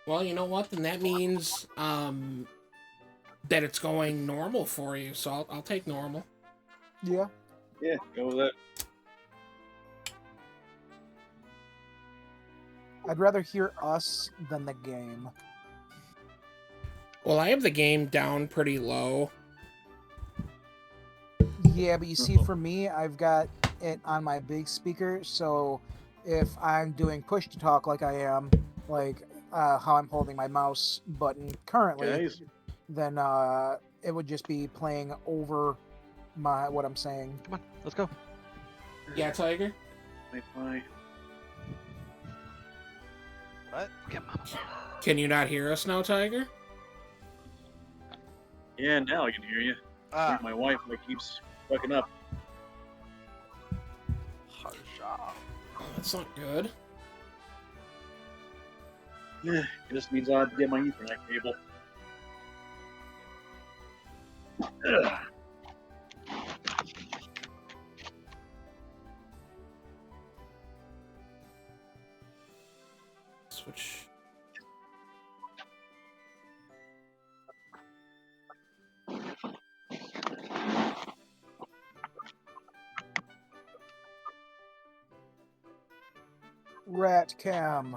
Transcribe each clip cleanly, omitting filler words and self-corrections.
Well, you know what? Then that means that it's going normal for you. So I'll take normal. Yeah. Yeah, go with that. I'd rather hear us than the game. Well, I have the game down pretty low. Yeah, but you see, for me, I've got it on my big speaker, so if I'm doing push to talk like I am, like how I'm holding my mouse button currently, Guys, then it would just be playing over what I'm saying. Come on, let's go. Yeah, Tiger. my What? Come on. Can you not hear us now, Tiger? yeah, now I can hear you. My wife keeps fucking up. Harsha. Oh, that's not good. Yeah, it just means I have to get my Ethernet cable. Ugh. Switch. Rat cam.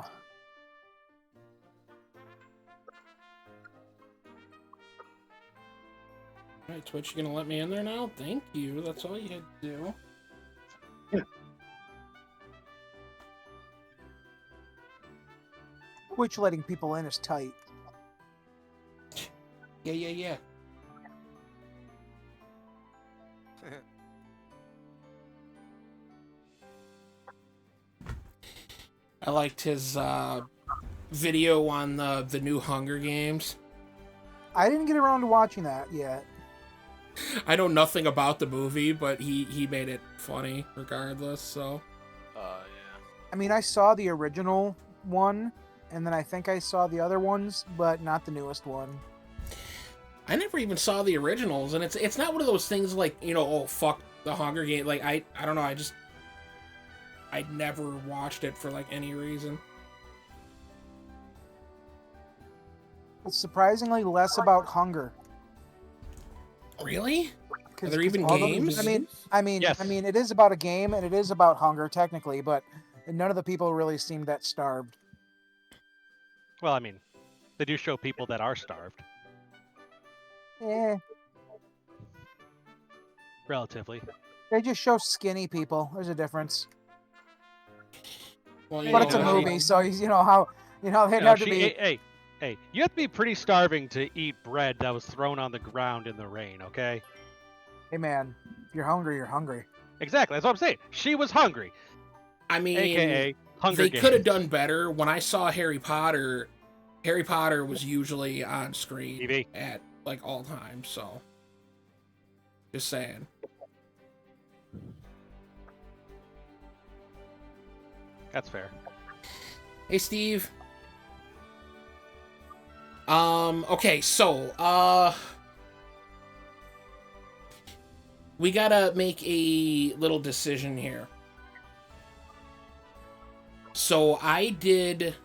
Alright, Twitch, you gonna let me in there now? Thank you. That's all you had to do. Which letting people in is tight. Yeah. I liked his video on the new Hunger Games. I didn't get around to watching that yet. I know nothing about the movie, but he made it funny regardless, so. Yeah. I mean, I saw the original one, and then I think I saw the other ones, but not the newest one. I never even saw the originals, and it's not one of those things like, you know, oh, fuck the Hunger Game. Like, I don't know, I never watched it for, like, any reason. It's surprisingly less about hunger. Really? Are there 'Cause even all the- games? Yes. I mean, it is about a game and it is about hunger technically, but none of the people really seem that starved. Well, I mean, they do show people that are starved, Eh, relatively. they just show skinny people. There's a difference. Well, But it's a know, movie, so you know how they'd No, have to be. Hey, you have to be pretty starving to eat bread that was thrown on the ground in the rain, okay? Hey man, if you're hungry, you're hungry. Exactly, that's what I'm saying. She was hungry, I mean, aka Hunger they Games. could have done better. When I saw Harry Potter was usually on screen TV. at, like, all times, so. Just saying. That's fair. Hey, Steve. Okay, so, we gotta make a little decision here. So, I did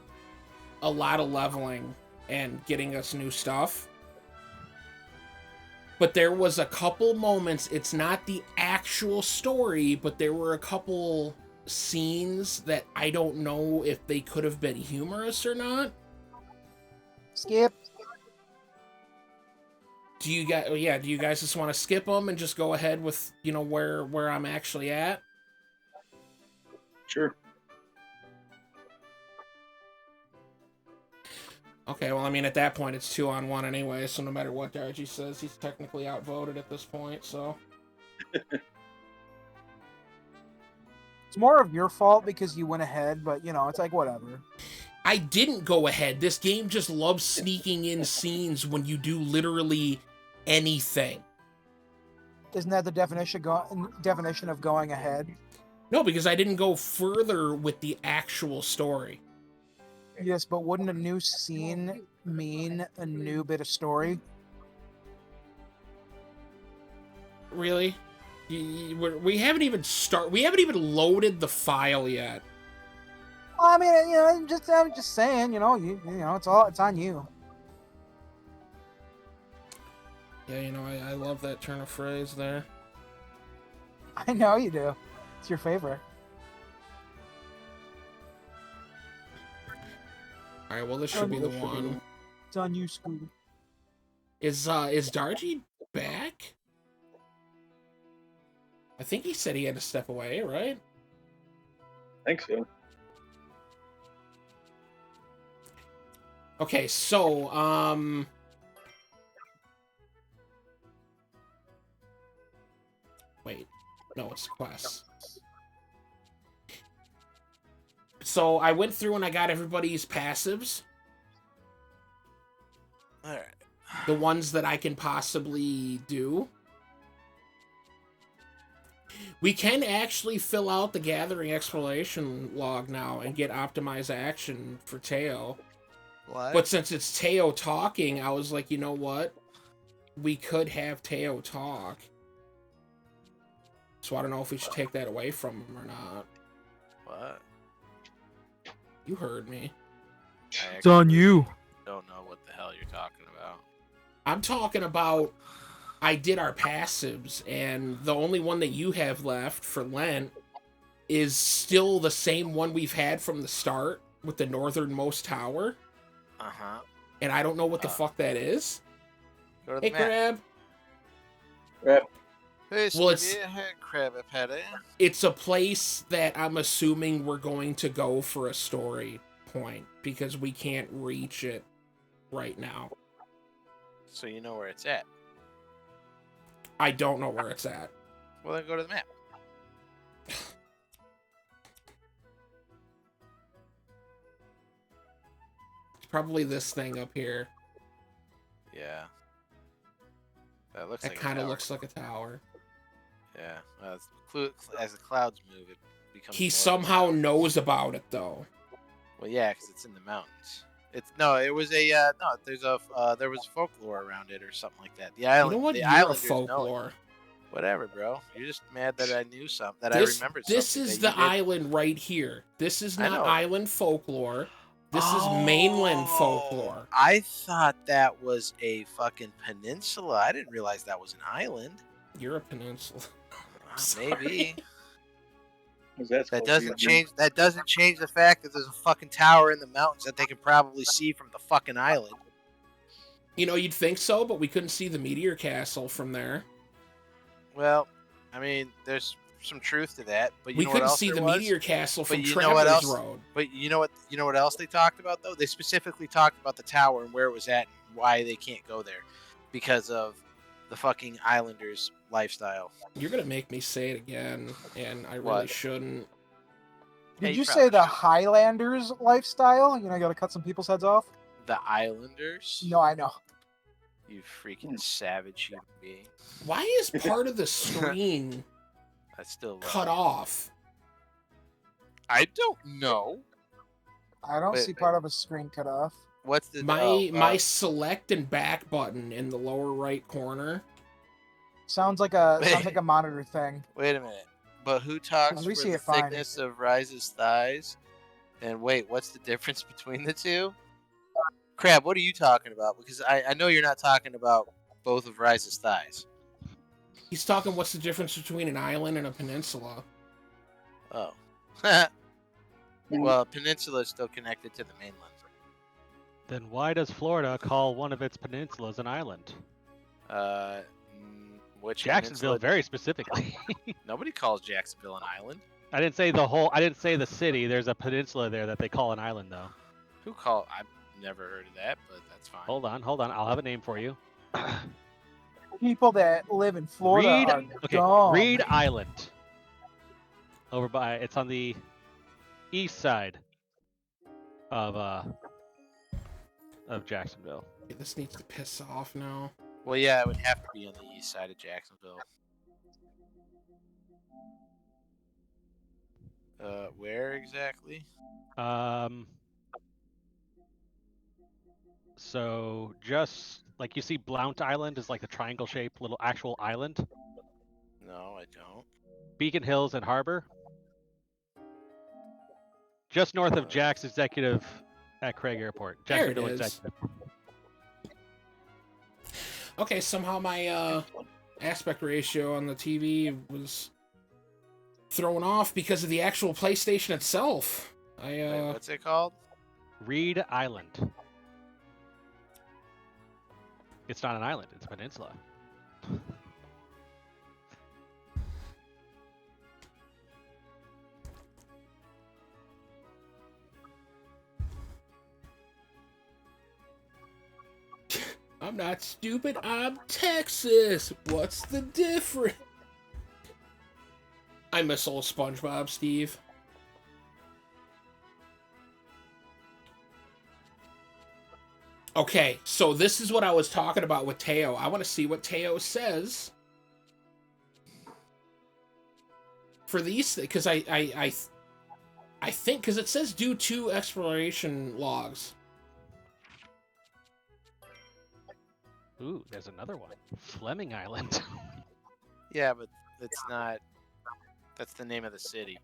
a lot of leveling and getting us new stuff. But there was a couple moments, it's not the actual story, but there were a couple scenes that I don't know if they could have been humorous or not. Skip. Do you guys just want to skip them and just go ahead with, you know, where I'm actually at? Sure. Okay, well, I mean, at that point, it's 2-on-1 anyway, so no matter what Dargy says, he's technically outvoted at this point, so. It's more of your fault because you went ahead, but you know, it's like whatever. I didn't go ahead. This game just loves sneaking in scenes when you do literally anything. Isn't that the definition of going ahead? No, because I didn't go further with the actual story. Yes, but wouldn't a new scene mean a new bit of story? Really? We haven't even loaded the file yet. I mean, I'm just saying, it's on you. Yeah, I love that turn of phrase there. I know you do. It's your favorite. All right, well, this should be the one. It's on you, Scooby. Is Dargy back? I think he said he had to step away, right? I think so. Okay, so, wait. No, it's quest. So, I went through and I got everybody's passives. Alright. The ones that I can possibly do. We can actually fill out the gathering exploration log now and get optimized action for Teo. What? But since it's Teo talking, I was like, you know what? We could have Teo talk. So I don't know if we should take that away from him or not. What? You heard me. It's on you. Don't know what the hell you're talking about. I'm talking about I did our passives, and the only one that you have left for Lent is still the same one we've had from the start with the northernmost tower. Uh-huh. And I don't know what the fuck that is. Go to Hey, the map. Crab. Crap. Hey, Well, it's- Stevie. Hey, Crab Patty. It's a place that I'm assuming we're going to go for a story point because we can't reach it right now. So you know where it's at. I don't know where it's at. Well, then go to the map. It's probably this thing up here. Yeah. That looks That like kind a of tower. looks like a tower. Yeah. As the clouds move, it becomes. He more of a somehow tower. knows about it, though. Well, yeah, because it's in the mountains. It was a there was folklore around it or something like that. The island. You know what? The You're a islanders know it. folklore. Whatever, bro. You're just mad that I knew something. That I This, remembered this something. is that the you didn't. island right here. This is I not know. island folklore. This is mainland folklore. I thought that was a fucking peninsula. I didn't realize that was an island. You're a peninsula. Maybe. That That doesn't change. That doesn't change the fact that there's a fucking tower in the mountains that they can probably see from the fucking island. You know, you'd think so, but we couldn't see the meteor castle from there. Well, I mean, there's some truth to that. But you We know what couldn't else see there the was? meteor castle from you know what Travelers else? Road. But you know what else they talked about though? They specifically talked about the tower and where it was at and why they can't go there, because of the fucking islanders' lifestyle. You're gonna make me say it again, and I really What? shouldn't. Yeah, Did you you say probably the should. Highlanders lifestyle? You gotta cut some people's heads off? The islanders? No, I know. You freaking savage human being. Why is part of the screen That's still cut off? I don't know. I don't Wait, see part of a screen cut off. What's the My select and back button in the lower right corner. Sounds like a monitor thing. Wait a minute. But who talks We for see the it fine. thickness of Ryza's thighs? And wait, what's the difference between the two? Crab, what are you talking about? Because I know you're not talking about both of Ryza's thighs. He's talking what's the difference between an island and a peninsula. Oh. Well, peninsula is still connected to the mainland. Then why does Florida call one of its peninsulas an island? Which Jacksonville, peninsula? very specifically. Nobody calls Jacksonville an island. I didn't say the whole. I didn't say the city. There's a peninsula there that they call an island, though. Who call? I've never heard of that, but that's fine. Hold on. I'll have a name for you. People that live in Florida Reed. are Okay. dumb. Reed Island. Over by. It's on the east side of Jacksonville. Okay, this needs to piss off now. Well, yeah, it would have to be on the east side of Jacksonville. Where exactly? So just like you see Blount Island is like the triangle shaped little actual island. No, I don't. Beacon Hills and Harbor. Just north of Jack's Executive at Craig Airport. There it Jacksonville is. Executive. Okay, somehow my aspect ratio on the TV was thrown off because of the actual PlayStation itself. Wait, what's it called? Reed Island. It's not an island, it's a peninsula. I'm not stupid, I'm Texas. What's the difference? I miss old SpongeBob, Steve. Okay, so this is what I was talking about with Teo. I want to see what Teo says for these, because I think, because it says do 2 exploration logs. Ooh, there's another one. Fleming Island. Yeah, but it's not. That's the name of the city.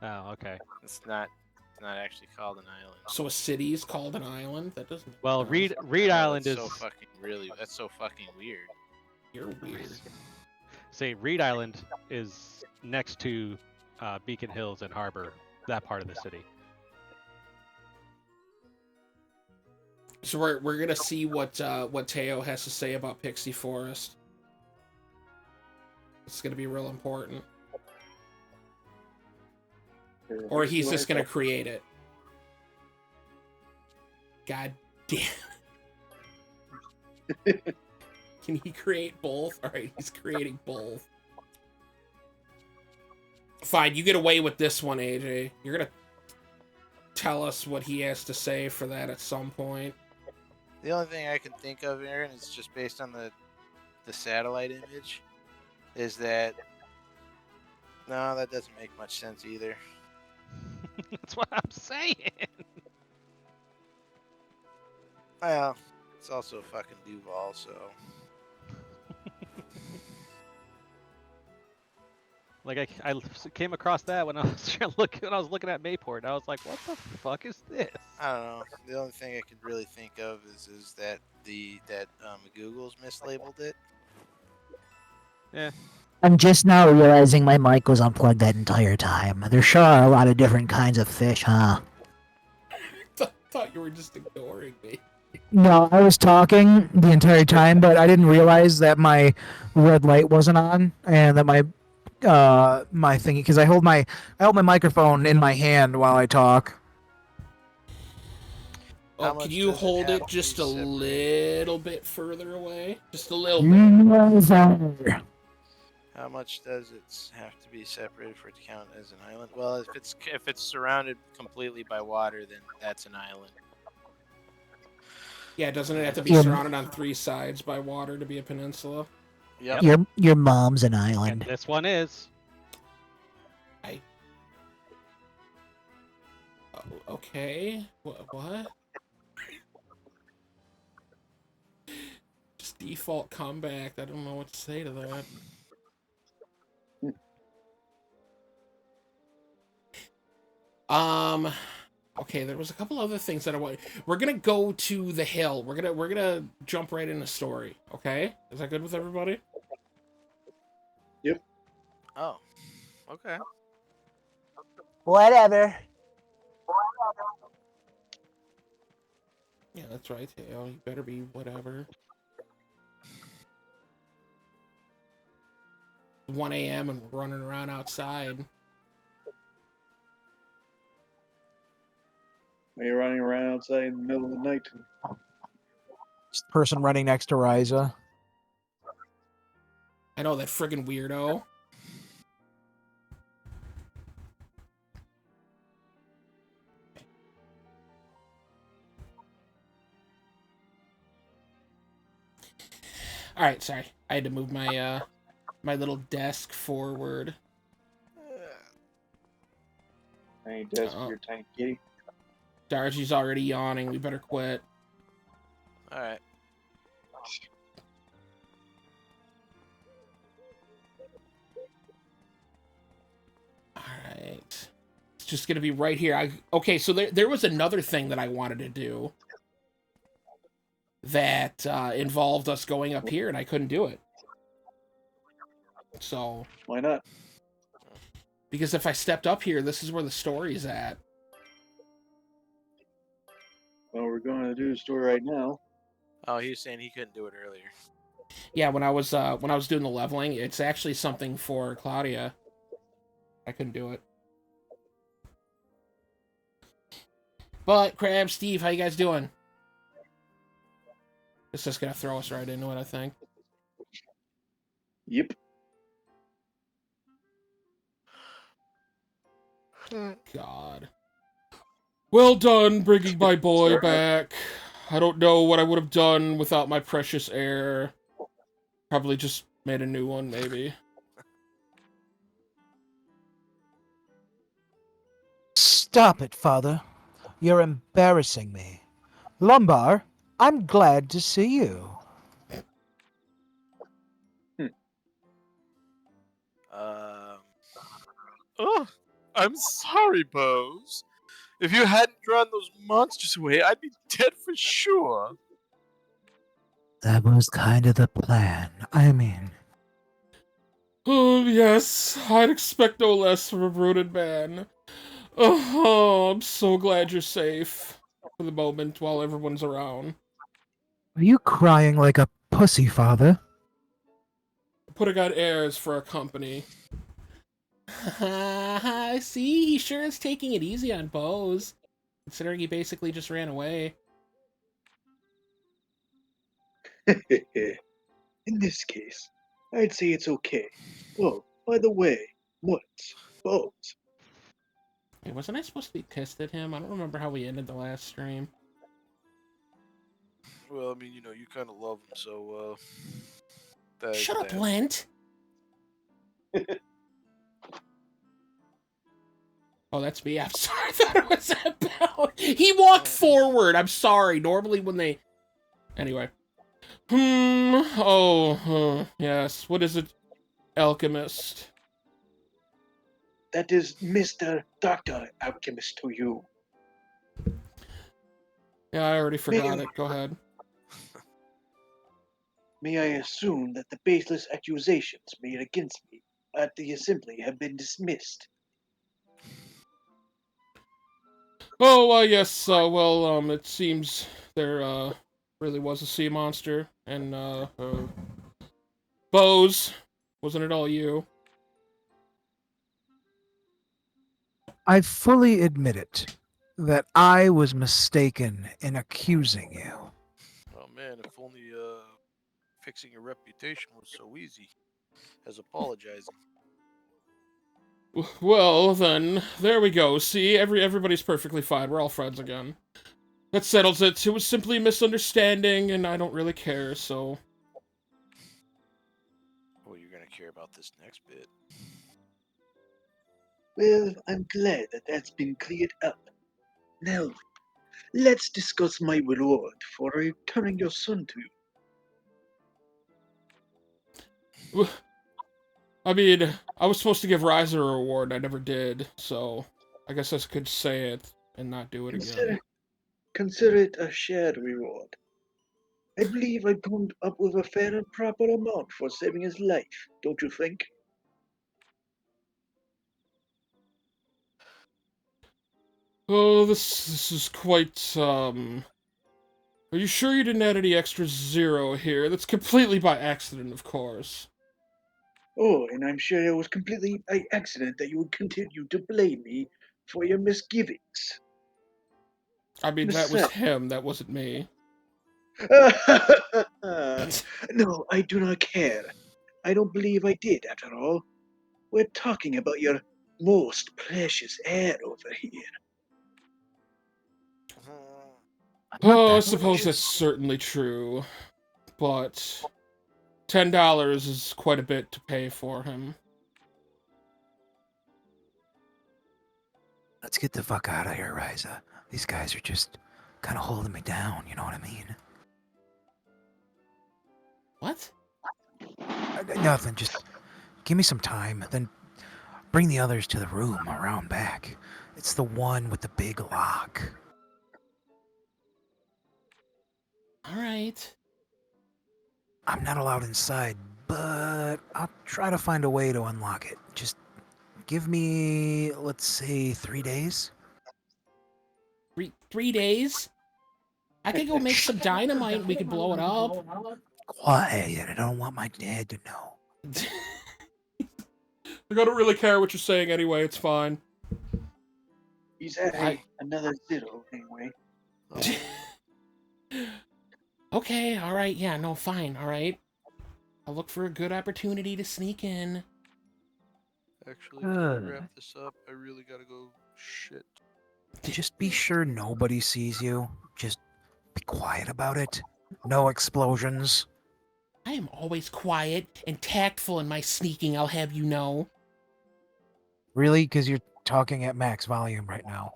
Oh, okay. It's not actually called an island. So a city is called an island? That doesn't make Well, sense. Reed Oh, Island that's is. so fucking that's so fucking weird. You're weird. Say Reed Island is next to Beacon Hills and Harbor, that part of the city. So we're gonna see what Teo has to say about Pixie Forest. It's gonna be real important. Or he's just gonna create it. God damn. Can he create both? Alright, he's creating both. Fine, you get away with this one, AJ. You're gonna tell us what he has to say for that at some point. The only thing I can think of, Aaron, is just based on the satellite image, is that no, that doesn't make much sense either. That's what I'm saying. Well, it's also fucking Duval, so Like I came across that when I was looking at Mayport. And I was like, what the fuck is this? I don't know. The only thing I could really think of is that Google's mislabeled it. Yeah. I'm just now realizing my mic was unplugged that entire time. There sure are a lot of different kinds of fish, huh? Thought you were just ignoring me. No, I was talking the entire time, but I didn't realize that my red light wasn't on and that my thingy, because I hold my microphone in my hand while I talk. Oh, can you hold it just a little bit further away? Just a little bit. Yes. How much does it have to be separated for it to count as an island? Well, if it's surrounded completely by water, then that's an island. Yeah, doesn't it have to be surrounded on 3 sides by water to be a peninsula? Yep. Your mom's an And island. this one is. Okay. What? Just default comeback. I don't know what to say to that. Okay, there was a couple other things that I want. We're gonna go to the hill. We're gonna jump right into story. Okay, is that good with everybody? Yep. Oh. Okay. Whatever. Yeah, that's right, Theo. You better be whatever. 1 a.m. and we're running around outside. Are you running around outside in the middle of the night? Person running next to Ryza. I know, that friggin' weirdo. Alright, sorry. I had to move my my little desk forward. Tiny desk for your tiny kitty. Darcy's already yawning. We better quit. All right. Alright. Let's just gonna be right here. Okay, so there was another thing that I wanted to do that involved us going up here, and I couldn't do it. So Why not? because if I stepped up here, this is where the story's at. Well, we're going to do the story right now. Oh, he was saying he couldn't do it earlier. Yeah, when I was doing the leveling, it's actually something for Claudia. I couldn't do it. But Crab, Steve, how you guys doing? It's just gonna throw us right into it, I think. Yep. God. Well done, bringing my boy back. I don't know what I would have done without my precious heir. Probably just made a new one, maybe. Stop it, Father. You're embarrassing me. Lumbar, I'm glad to see you. Oh, I'm sorry, Bose. If you hadn't drawn those monsters away, I'd be dead for sure. That was kind of the plan. I mean... Oh, yes. I'd expect no less from a brooded man. Oh, I'm so glad you're safe. For the moment, while everyone's around. Are you crying like a pussy, Father? Putting on airs for our company. See, he sure is taking it easy on Bose. Considering he basically just ran away. In this case, I'd say it's okay. Oh, by the way, what's Bones? Hey, wasn't I supposed to be pissed at him? I don't remember how we ended the last stream. Well, I mean, you know, you kind of love him, so, Shut up, Lent! Oh, that's me. I'm sorry. I thought it was about... He walked forward. I'm sorry. Normally when they... Anyway. Yes. What is it? Alchemist. That is Mr. Dr. Alchemist to you. Yeah, I already forgot it. Go ahead. May I assume that the baseless accusations made against me at the assembly have been dismissed? Oh, yes, it seems there, really was a sea monster, and, Bose, wasn't it all you? I fully admit it, that I was mistaken in accusing you. oh man, if only, fixing your reputation was so easy as apologizing. Well, then, there we go, see? Everybody's perfectly fine, we're all friends again. That settles it, it was simply a misunderstanding, and I don't really care, so... Well, you're gonna care about this next bit. Well, I'm glad that that's been cleared up. Now, let's discuss my reward for returning your son to you. I mean, I was supposed to give Ryza a reward, and I never did, so... I guess I could say it, and not do it again. Consider it a shared reward. I believe I come up with a fair and proper amount for saving his life, don't you think? Oh, this is quite, Are you sure you didn't add any extra zero here? That's completely by accident, of course. Oh, and I'm sure it was completely by accident that you would continue to blame me for your misgivings. I mean, that was him, that wasn't me. No, I do not care. I don't believe I did, after all. We're talking about your most precious heir over here. Oh, I suppose that's certainly true. But... $10 is quite a bit to pay for him. Let's get the fuck out of here, Ryza. These guys are just kind of holding me down, you know what I mean? What? Nothing, just give me some time, then bring the others to the room around back. It's the one with the big lock. All right. I'm not allowed inside, but I'll try to find a way to unlock it. Just give me, let's say, 3 days. 3 days? I could go make some dynamite and we could blow it up. Quiet, I don't want my dad to know. I don't really care what you're saying anyway, it's fine. He's adding another zero anyway. Okay, alright, yeah, no, fine, alright. I'll look for a good opportunity to sneak in. Actually, can we wrap this up? I really gotta go shit. Just be sure nobody sees you. Just be quiet about it. No explosions. I am always quiet and tactful in my sneaking, I'll have you know. Really? Because you're talking at max volume right now.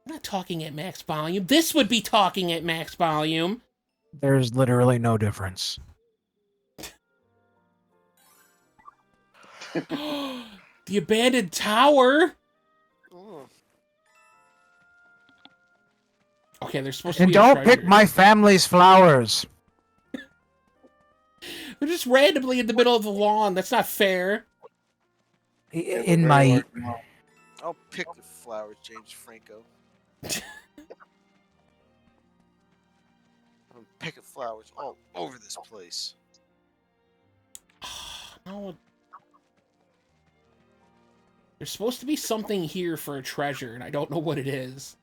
I'm not talking at max volume. This would be talking at max volume. There's literally no difference. The abandoned tower? Oh. Okay, there's supposed to And be a don't treasure. pick my family's flowers. They're just randomly in the middle of the lawn. That's not fair. In my... I'll pick the flowers, James Franco. I'm picking flowers all over this place. No. There's supposed to be something here for a treasure, and I don't know what it is.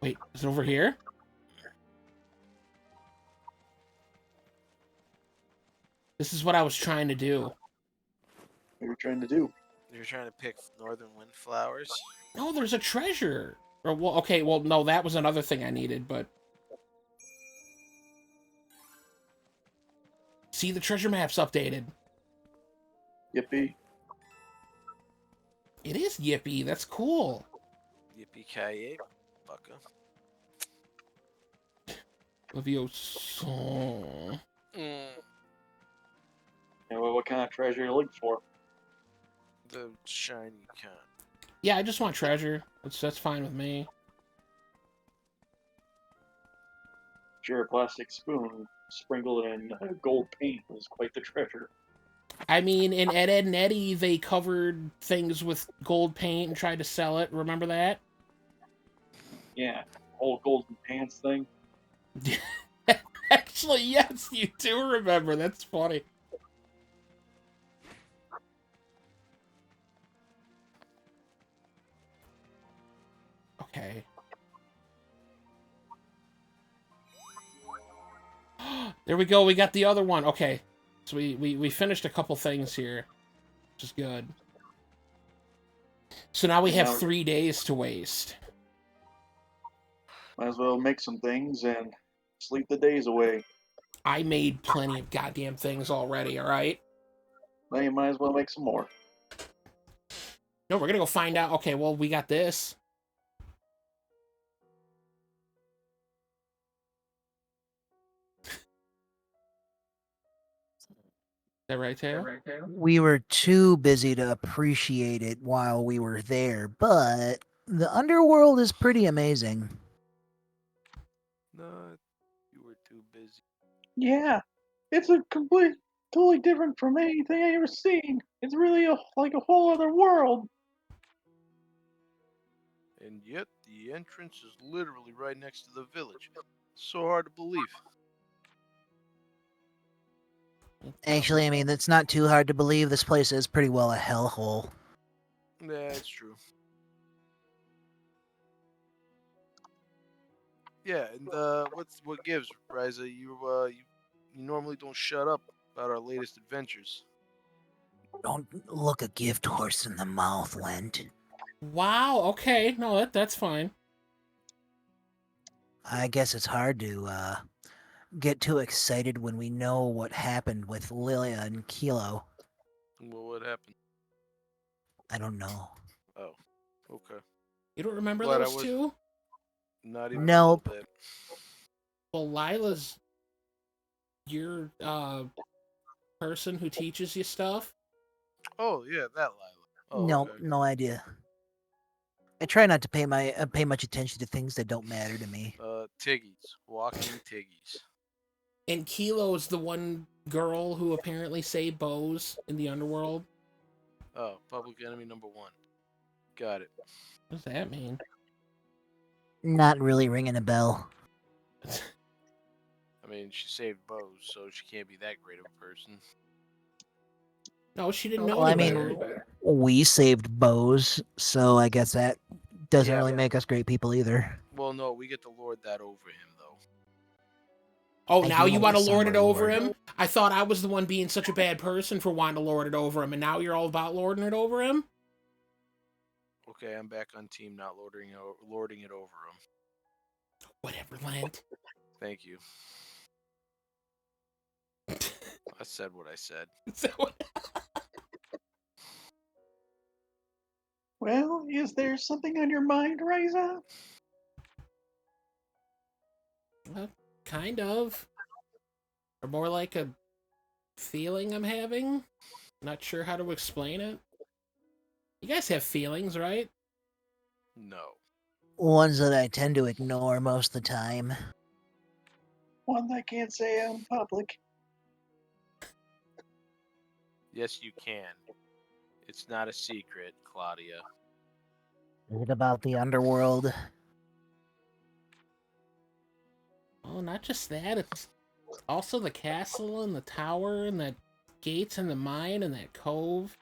Wait, is it over here? This is what I was trying to do. What are you trying to do? You're trying to pick northern wind flowers? No, there's a treasure. Or, well, okay, well, no, that was another thing I needed, but... See, the treasure map's updated. Yippee. It is Yippee, that's cool. Yippee-ki-yay, bucka. Leviosa. Mm, Yeah, well, what kind of treasure are you looking for? the shiny kind. Yeah, I just want treasure. That's fine with me. Sure, a plastic spoon sprinkled in gold paint was quite the treasure. I mean, in Ed, Ed, and Eddie, they covered things with gold paint and tried to sell it. Remember that? Yeah, whole golden pants thing. Actually, yes, you do remember. That's funny. Okay. There we go. We got the other one. Okay. So we finished a couple things here, which is good. So now we have 3 days to waste. Might as well make some things and sleep the days away. I made plenty of goddamn things already, alright? Now you might as well make some more. No, we're gonna go find out. Okay, well, we got this. Is that right, Tail? We were too busy to appreciate it while we were there, but the underworld is pretty amazing. No, you were too busy. Yeah, it's totally different from anything I ever seen. It's really like a whole other world. And yet, the entrance is literally right next to the village. So hard to believe. Actually, I mean, it's not too hard to believe. This place is pretty well a hellhole. Yeah, it's true. Yeah, and what gives, Ryza? You normally don't shut up about our latest adventures. Don't look a gift horse in the mouth, Lent. Wow, okay. No, that's fine. I guess it's hard to get too excited when we know what happened with Lilia and Kilo. Well, what happened? I don't know. Oh, okay. You don't remember Glad I those was- two? Not even Nope. a little bit. Well, Lila's your person who teaches you stuff? Oh yeah, that Lila. Oh, no, okay. no idea. I try not to pay much attention to things that don't matter to me. Tiggies, walking Tiggies. And Kilo's the one girl who apparently saved bows in the underworld. Oh, public enemy number 1. Got it. What does that mean? Not really ringing a bell. I mean, she saved bows, so she can't be that great of a person. No, she didn't know Well, I any mean, better. we saved bows, so I guess that doesn't Yeah, really but- make us great people either. Well, no, we get to lord that over him, though. Oh, I now do you know want to some lord it over lord. him? I thought I was the one being such a bad person for wanting to lord it over him, and now you're all about lording it over him? Okay, I'm back on team not lording it over him. Whatever, Lent. Thank you. I said what I said. Well, is there something on your mind, Ryza? Kind of. Or more like a feeling I'm having. Not sure how to explain it. You guys have feelings, right? No. Ones that I tend to ignore most of the time. One I can't say out in public. Yes, you can. It's not a secret, Claudia. Is it about the underworld? Oh, not just that. It's also the castle and the tower and the gates and the mine and that cove.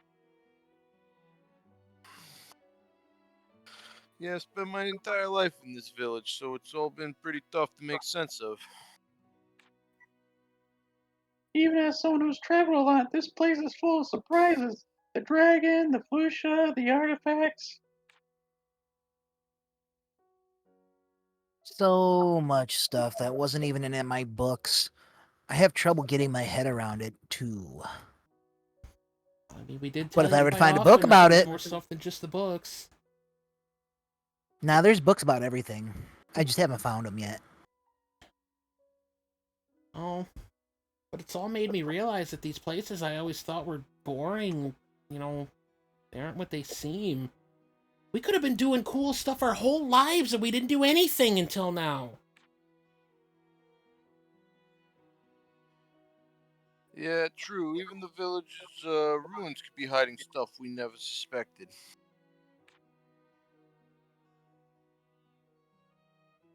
Yeah, I spent my entire life in this village, so it's all been pretty tough to make sense of. Even as someone who's traveled a lot, this place is full of surprises. The dragon, the fuchsia, the artifacts. So much stuff that wasn't even in my books. I have trouble getting my head around it, too. I mean, we did But tell if you I were to quite find a book often that about there's it- more stuff than just the books. Now, there's books about everything. I just haven't found them yet. Oh, but it's all made me realize that these places I always thought were boring, they aren't what they seem. We could have been doing cool stuff our whole lives and we didn't do anything until now. Yeah, true. Even the village's ruins could be hiding stuff we never suspected.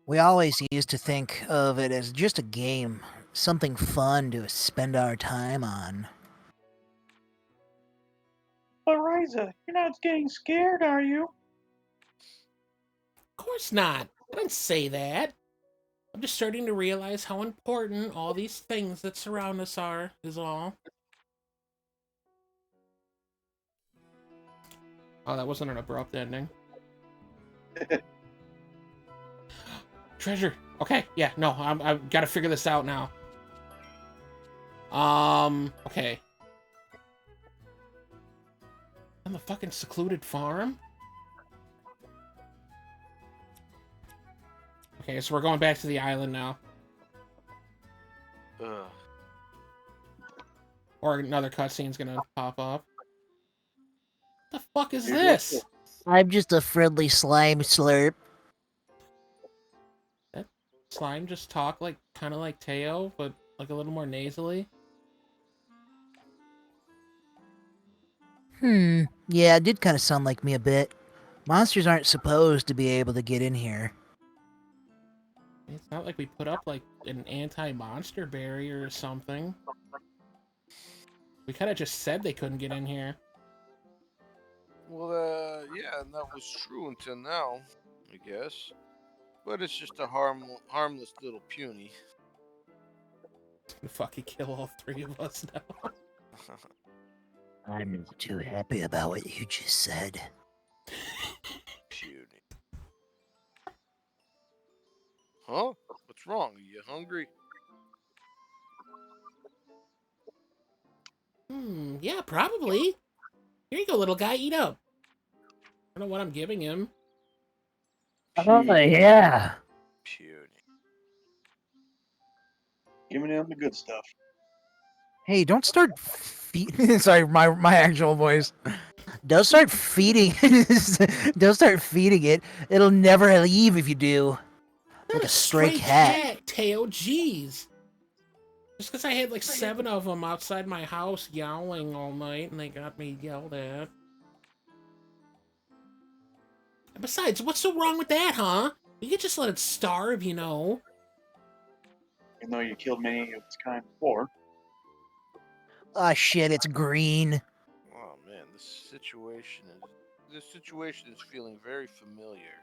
We always used to think of it as just a game, something fun to spend our time on. But Ryza, you're not getting scared, are you? Of course not. I didn't say that. I'm just starting to realize how important all these things that surround us are, is all. Oh, that wasn't an abrupt ending. Treasure. Okay, yeah, no, I've got to figure this out now. Okay. On the fucking secluded farm? Okay, so we're going back to the island now. Ugh. Or another cutscene's gonna pop up. What the fuck is this? I'm just a friendly slime slurp. That slime just talk like kind of like Teo, but like a little more nasally. Yeah, it did kind of sound like me a bit. Monsters aren't supposed to be able to get in here. It's not like we put up like an anti-monster barrier or something. We kind of just said they couldn't get in here. Well, yeah, and that was true until now, I guess. But it's just a harmless little puny. It's gonna fucking kill all three of us now. I'm not too happy about what you just said. Puny. Huh? What's wrong? Are you hungry? Yeah, probably. Here you go, little guy, eat up. I don't know what I'm giving him. Oh, yeah. Puny. Giving him the good stuff. Hey, don't start sorry, my actual voice. Don't start feeding don't start feeding it. It'll never leave if you do. Not Like a a stray cat. Teo. Jeez. Just because I had like 7 of them outside my house yowling all night, and they got me yelled at. Besides, what's so wrong with that, huh? You could just let it starve, you know. Even though you killed many of its kind before. Ah, shit, it's green. Oh man, this situation is feeling very familiar.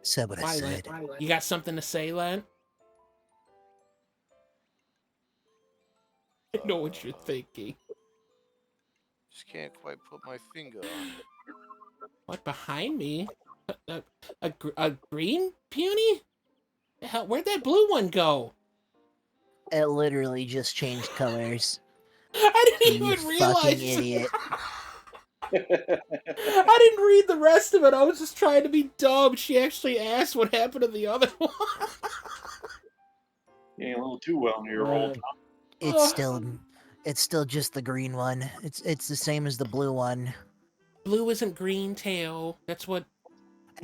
Said what I Why, said. Len? You got something to say, Len? I know what you're thinking. Just can't quite put my finger on it. What, behind me? A green puny? The hell, where'd that blue one go? It literally just changed colors. I didn't You even realize. fucking idiot. I didn't read the rest of it. I was just trying to be dumb. She actually asked what happened to the other one. Getting a little too well in your role. It's still just the green one. It's the same as the blue one. Blue isn't green, Tail. That's what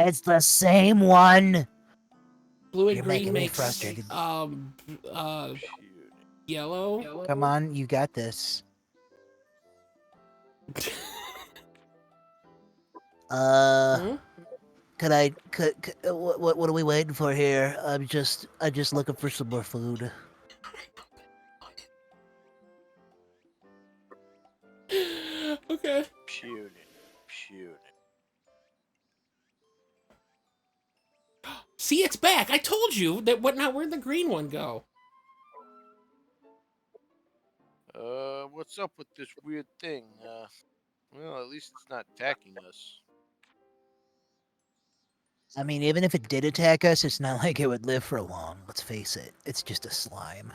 It's the same one. blue and You're green making me makes. frustrated. Yellow. Come on, you got this. Hmm? What are we waiting for here? I'm just looking for some more food. Okay. Puny. See, it's back. I told you that. What now? Where'd the green one go? What's up with this weird thing? Well, at least it's not attacking us. I mean, even if it did attack us, it's not like it would live for long. Let's face it. It's just a slime.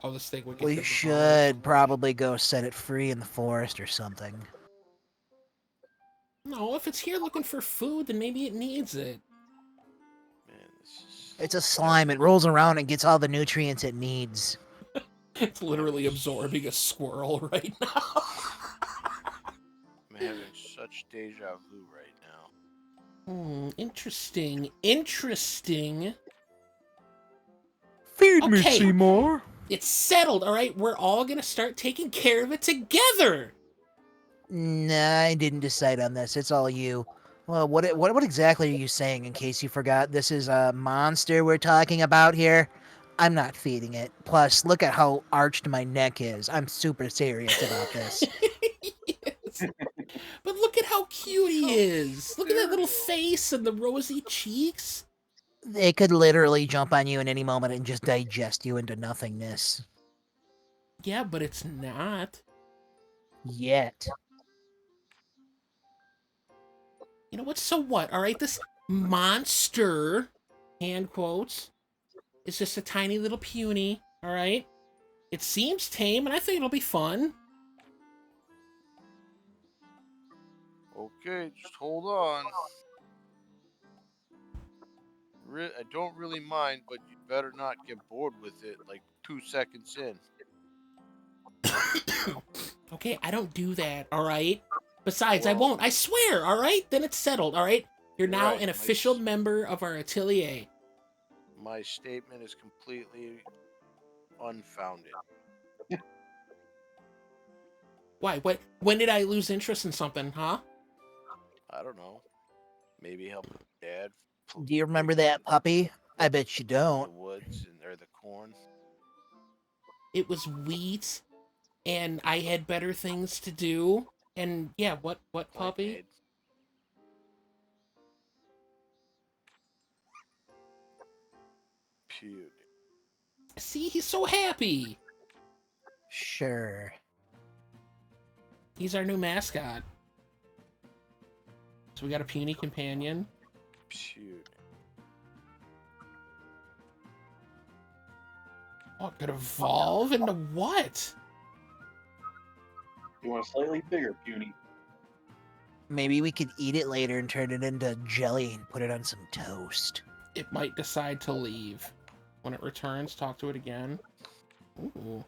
Oh, this thing would get We devoted. should probably go set it free in the forest or something. No, if it's here looking for food, then maybe it needs it. Man, this is... It's a slime. It rolls around and gets all the nutrients it needs. It's literally absorbing a squirrel right now. I'm having such deja vu right now. Interesting. Feed me, Okay. Seymour. It's settled, all right? We're all gonna start taking care of it together. Nah, I didn't decide on this. It's all you. Well, what exactly are you saying? In case you forgot, this is a monster we're talking about here. I'm not feeding it. Plus, look at how arched my neck is. I'm super serious about this. Yes. But look at how cute he is. Look at that little face and the rosy cheeks. They could literally jump on you in any moment and just digest you into nothingness. Yeah, but it's not. Yet. You know what? So what? All right, this monster, hand quotes, is just a tiny little puny. All right. It seems tame, and I think it'll be fun. Okay, just hold on. I don't really mind, but you better not get bored with it like 2 seconds in. Okay, I don't do that. All right. Besides, I Well- won't. I swear. All right. Then it's settled. All right. You're now Right, an official member of our Atelier. My statement is completely unfounded. Why? What? When did I lose interest in something? Huh? I don't know. Maybe help Dad. Do you remember that puppy? I bet you The don't. woods or the corn. It was wheat, and I had better things to do. And yeah, what puppy? Playmaid. Puny. See, he's so happy. Sure. He's our new mascot. So we got a puny companion. Puny. Oh, it could evolve into what? You want a slightly bigger puny. Maybe we could eat it later and turn it into jelly and put it on some toast. It might decide to leave. When it returns, talk to it again. Ooh.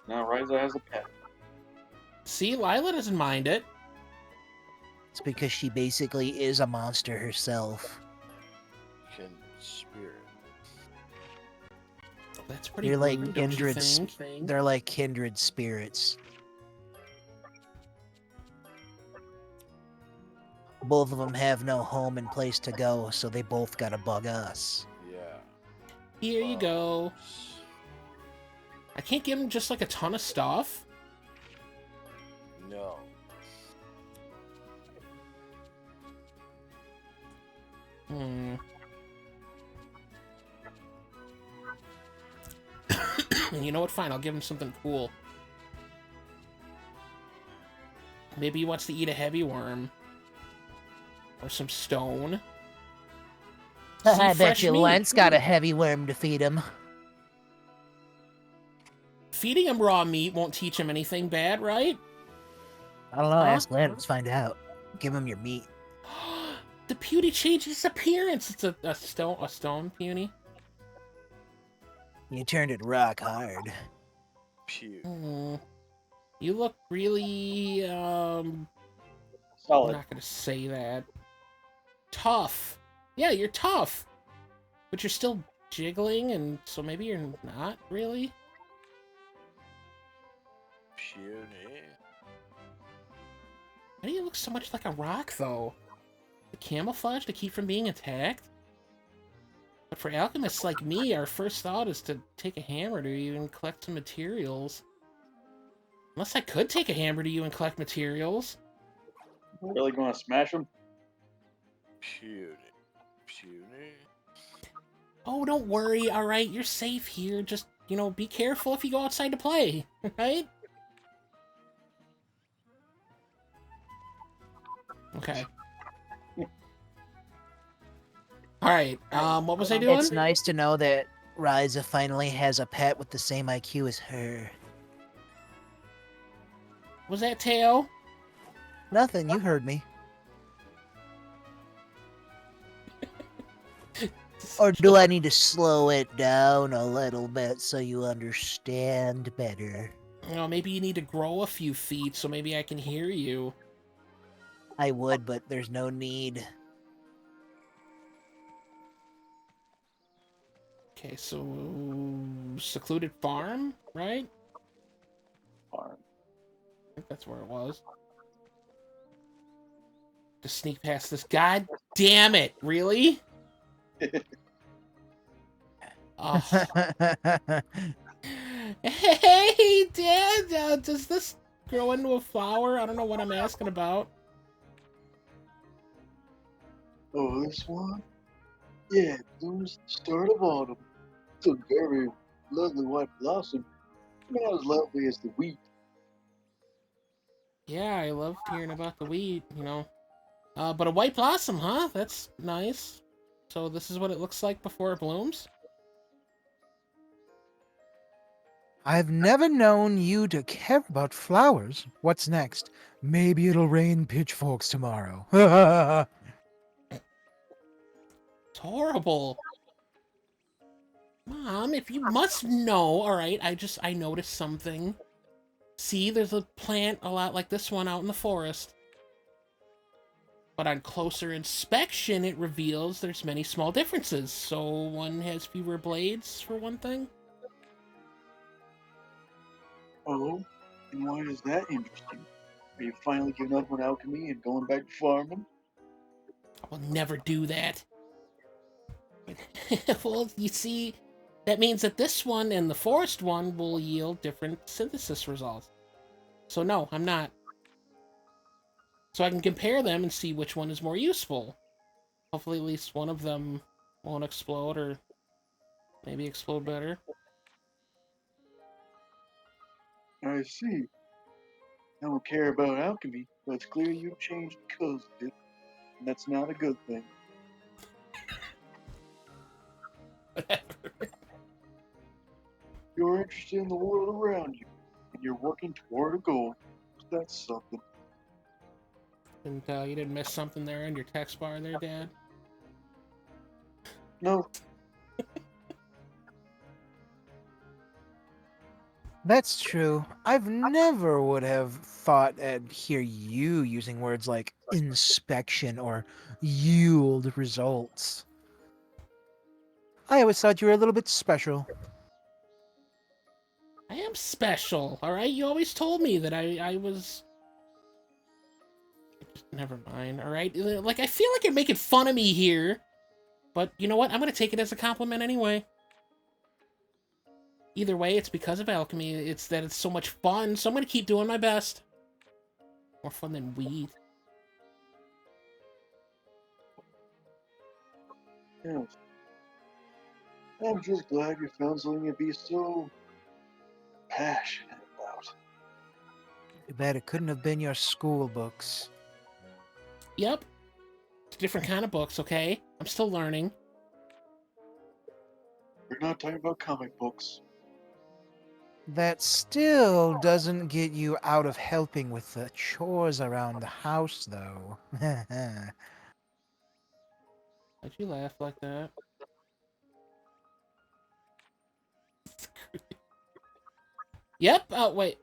Now Ryza has a pet. See, Lila doesn't mind it. It's because she basically is a monster herself. Kindred spirit. That's pretty They're like rude, don't you kindred. think? They're like kindred spirits. Both of them have no home and place to go, so they both gotta bug us. Yeah. Here you go. Bugs. I can't give him just like a ton of stuff. No. Hmm. You know what? Fine, I'll give him something cool. Maybe he wants to eat a heavy worm. Or some stone. I Some bet fresh you meat. Lent's got a heavy worm to feed him. Feeding him raw meat won't teach him anything bad, right? I don't know. Huh? Ask Lent. Let's find out. Give him your meat. The puny changed his appearance. It's a stone puny. You turned it rock hard. Pew. Hmm. You look really, I'm Solid. not gonna say that. Tough. Yeah, you're tough. But you're still jiggling, and so maybe you're not really? Puny. Why do you look so much like a rock, though? The camouflage to keep from being attacked? But for alchemists like me, our first thought is to take a hammer to you and collect some materials. Unless I could take a hammer to you and collect materials. Really gonna smash him? Puny. Puny. Oh, don't worry, alright, you're safe here. Just, you know, be careful if you go outside to play, right? Okay. Alright, what was I doing? It's nice to know that Ryza finally has a pet with the same IQ as her. Was that Teo? Nothing, you heard me. Or do I need to slow it down a little bit so you understand better? You know, maybe you need to grow a few feet so maybe I can hear you. I would, but there's no need. Okay, so secluded farm, right? Farm. I think that's where it was. To sneak past this. God damn it! Really? Oh. Hey, Dad! Does this grow into a flower? I don't know what I'm asking about. Oh, this one? Yeah, it blooms at the start of autumn. It's a very lovely white blossom. Not as lovely as the wheat. Yeah, I loved hearing about the wheat, you know. But a white blossom, huh? That's nice. So this is what it looks like before it blooms? I've never known you to care about flowers. What's next? Maybe it'll rain pitchforks tomorrow. It's horrible. Mom, if you must know, alright, I noticed something. See, there's a plant a lot like this one out in the forest. But on closer inspection, it reveals there's many small differences. So one has fewer blades, for one thing. Oh, and why is that interesting? Are you finally giving up on alchemy and going back to farming? I will never do that. Well, you see, that means that this one and the forest one will yield different synthesis results. So no, I'm not. So I can compare them and see which one is more useful. Hopefully at least one of them won't explode, or maybe explode better. I see. I don't care about alchemy, but it's clear you've changed because of it, and that's not a good thing. You're interested in the world around you, and you're working toward a goal. That's something. And you didn't miss something there in your text bar there, Dad? No, That's true. I've never would have thought and hear you using words like inspection or yield results. I always thought you were a little bit special. I am special, all right? You always told me that I was. Never mind, all right? Like, I feel like you're making fun of me here, but you know what? I'm gonna take it as a compliment anyway. Either way, it's because of alchemy. It's that it's so much fun, so I'm gonna keep doing my best. More fun than weed. Yes. I'm just glad you found something to be so passionate about. Too bad it couldn't have been your school books. Yep. It's a different kind of books, okay? I'm still learning. We're not talking about comic books. That still doesn't get you out of helping with the chores around the house, though. Why'd you laugh like that? Yep. Oh, wait.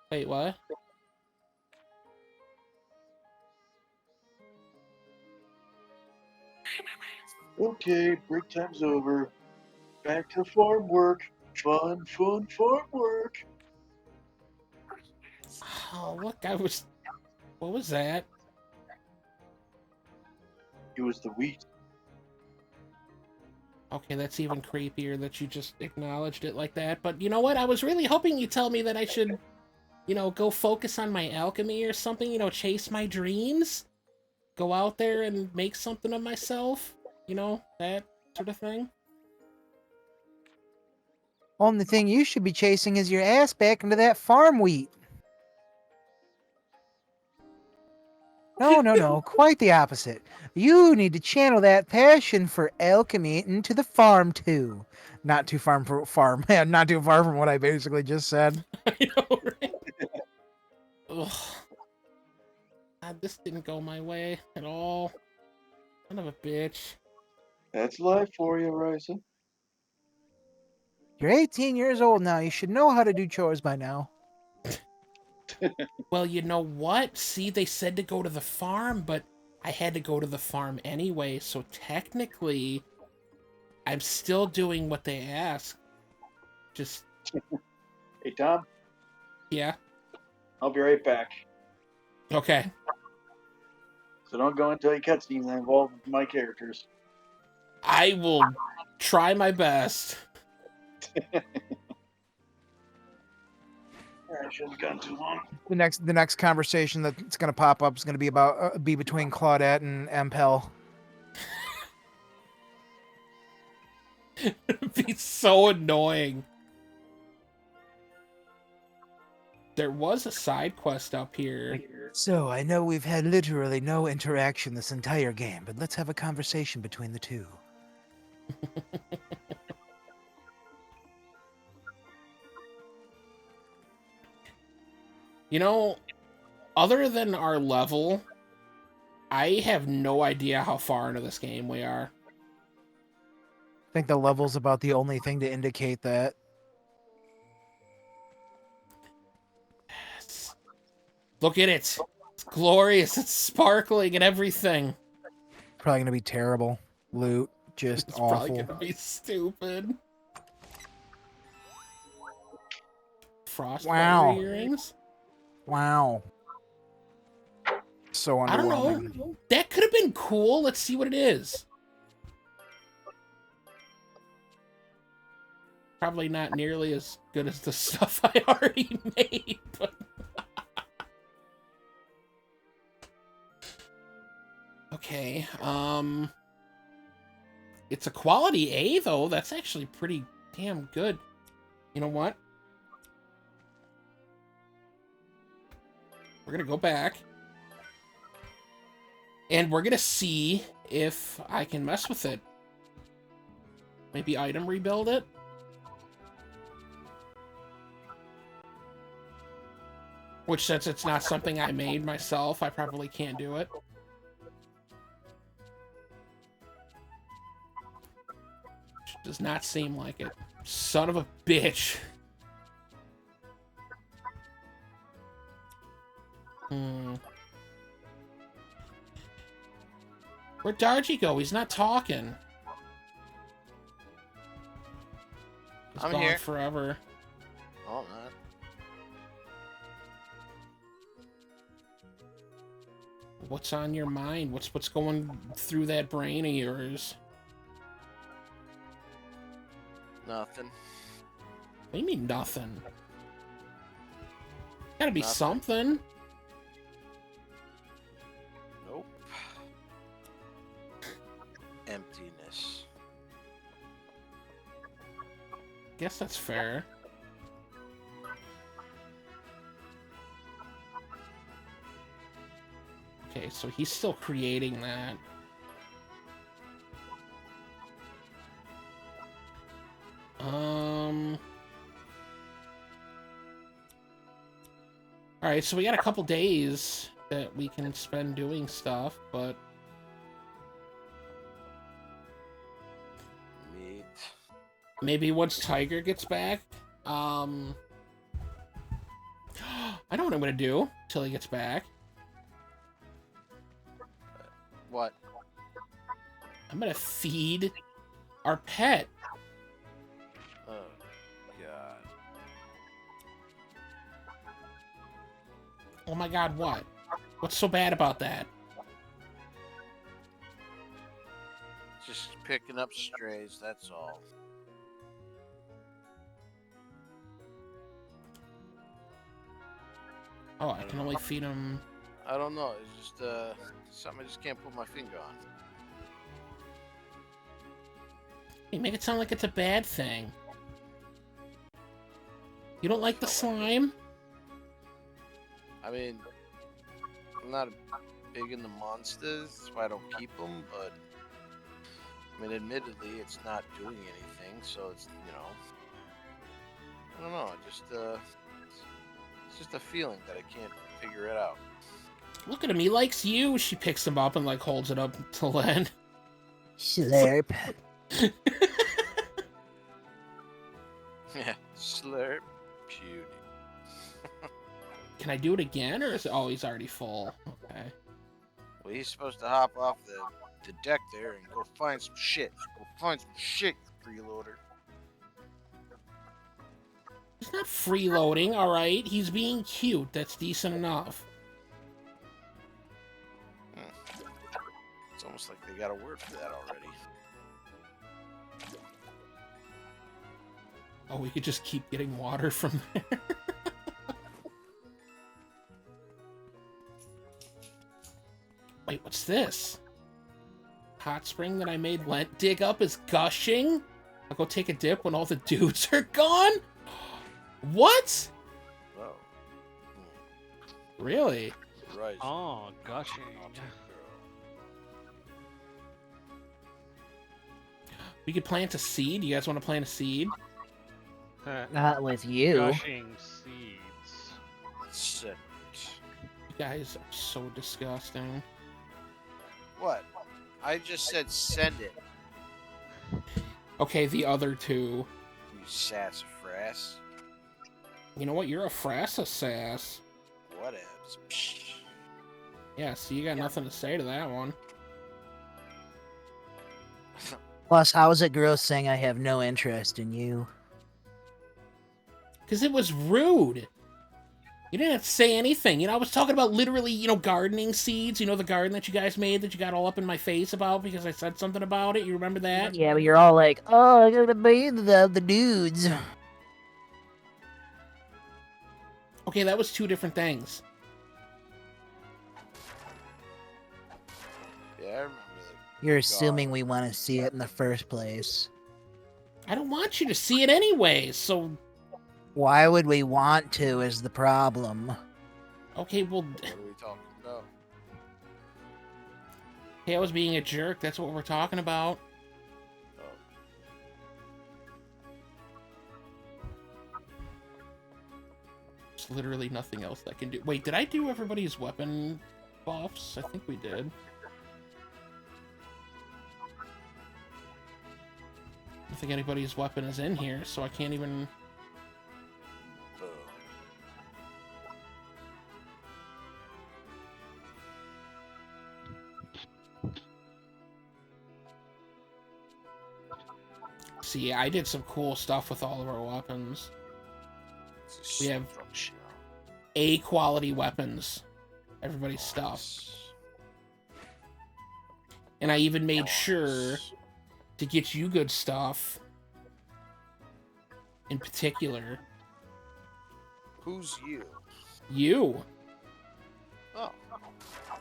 Wait, what? Okay, break time's over. Back to farm work. Fun farm work. Oh, look, what was that? It was the wheat. Okay, that's even creepier that you just acknowledged it like that. But you know what? I was really hoping you'd tell me that I should, go focus on my alchemy or something, chase my dreams. Go out there and make something of myself. That sort of thing. Only thing you should be chasing is your ass back into that farm wheat. No, no, no, quite the opposite. You need to channel that passion for alchemy into the farm too. Not too far from not too far from what I basically just said. I know, right? Ugh. God, this didn't go my way at all. Son of a bitch. That's life for you, Ryza. You're 18 years old now. You should know how to do chores by now. Well, you know what? See, they said to go to the farm, but I had to go to the farm anyway, so technically, I'm still doing what they asked. Just, Hey, Tom, yeah. I'll be right back. Okay. So don't go into any cutscenes that involve my characters. I will try my best. I shouldn't have gone too long. The next conversation that's going to pop up is going to be between Claudette and Empel. It'd be so annoying. There was a side quest up here. So, I know we've had literally no interaction this entire game, but let's have a conversation between the two. Other than our level, I have no idea how far into this game we are. I think the level's about the only thing to indicate that. Yes. Look at it. It's glorious. It's sparkling and everything. Probably going to be terrible. Loot. Just It's awful. probably going to be stupid. Frostbite Wow. earrings? Wow. So underwhelming. I don't know. That could have been cool. Let's see what it is. Probably not nearly as good as the stuff I already made, but... Okay, it's a quality A, though. That's actually pretty damn good. You know what? We're gonna go back. And we're gonna see if I can mess with it. Maybe item rebuild it? Which, since it's not something I made myself, I probably can't do it. Does not seem like it. Son of a bitch. Hmm. Where'd Dargy go? He's not talking. He's I'm gone here. forever. Oh, not. What's on your mind? What's going through that brain of yours? Nothing. What do you mean nothing? Gotta be Nothing. something. Nope. Emptiness. Guess that's fair. Okay, so he's still creating that. Alright, so we got a couple days that we can spend doing stuff, but... Meat. Maybe once Tiger gets back, I know what I'm gonna do till he gets back. What? I'm gonna feed our pet. Oh, God. Oh my god, what? What's so bad about that? Just picking up strays, that's all. Oh, I can only feed him... I don't know. It's just something I just can't put my finger on. You make it sound like it's a bad thing. You don't like the slime? I mean, I'm not big into monsters, that's why I don't keep them, but I mean, admittedly, it's not doing anything, so it's, you know, I don't know, it's just a feeling that I can't figure it out. Look at him, he likes you. She picks him up and like holds it up to Len. Slurp. Yeah, slurp, beauty. Can I do it again, or is it... Oh, he's already full. Okay. Well, he's supposed to hop off the deck there and go find some shit. Go find some shit, you freeloader. He's not freeloading, alright? He's being cute. That's decent enough. It's almost like they got a word for that already. Oh, we could just keep getting water from there. Wait, what's this? Hot spring that I made Lent dig up is gushing? I'll go take a dip when all the dudes are gone? What? Oh. Really? Right. Oh, gushing. We could plant a seed? You guys want to plant a seed? Not with you. Gushing seeds. Sick. You guys are so disgusting. What? I just said send it, Okay, the other two. you sassafras. You know what? You're a frassasass. Whatevs. Yeah, so you got nothing to say to that one. Plus, how is it gross saying I have no interest in you? Because it was rude. You didn't have to say anything. You know, I was talking about literally, you know, gardening seeds. You know, the garden that you guys made that you got all up in my face about because I said something about it. You remember that? Yeah, but you're all like, oh, I gotta be the dudes. Okay, that was two different things. Yeah, I remember You're assuming we want to see it in the first place. I don't want you to see it anyway, so... Why would we want to is the problem. Okay, well... What are we talking about? Hey, I was being a jerk. That's what we're talking about. Oh. There's literally nothing else I can do. Wait, did I do everybody's weapon buffs? I think we did. I don't think anybody's weapon is in here, so I can't even... See, I did some cool stuff with all of our weapons. We have A quality weapons. Everybody's stuff. And I even made sure to get you good stuff. In particular. Who's you? You. Oh,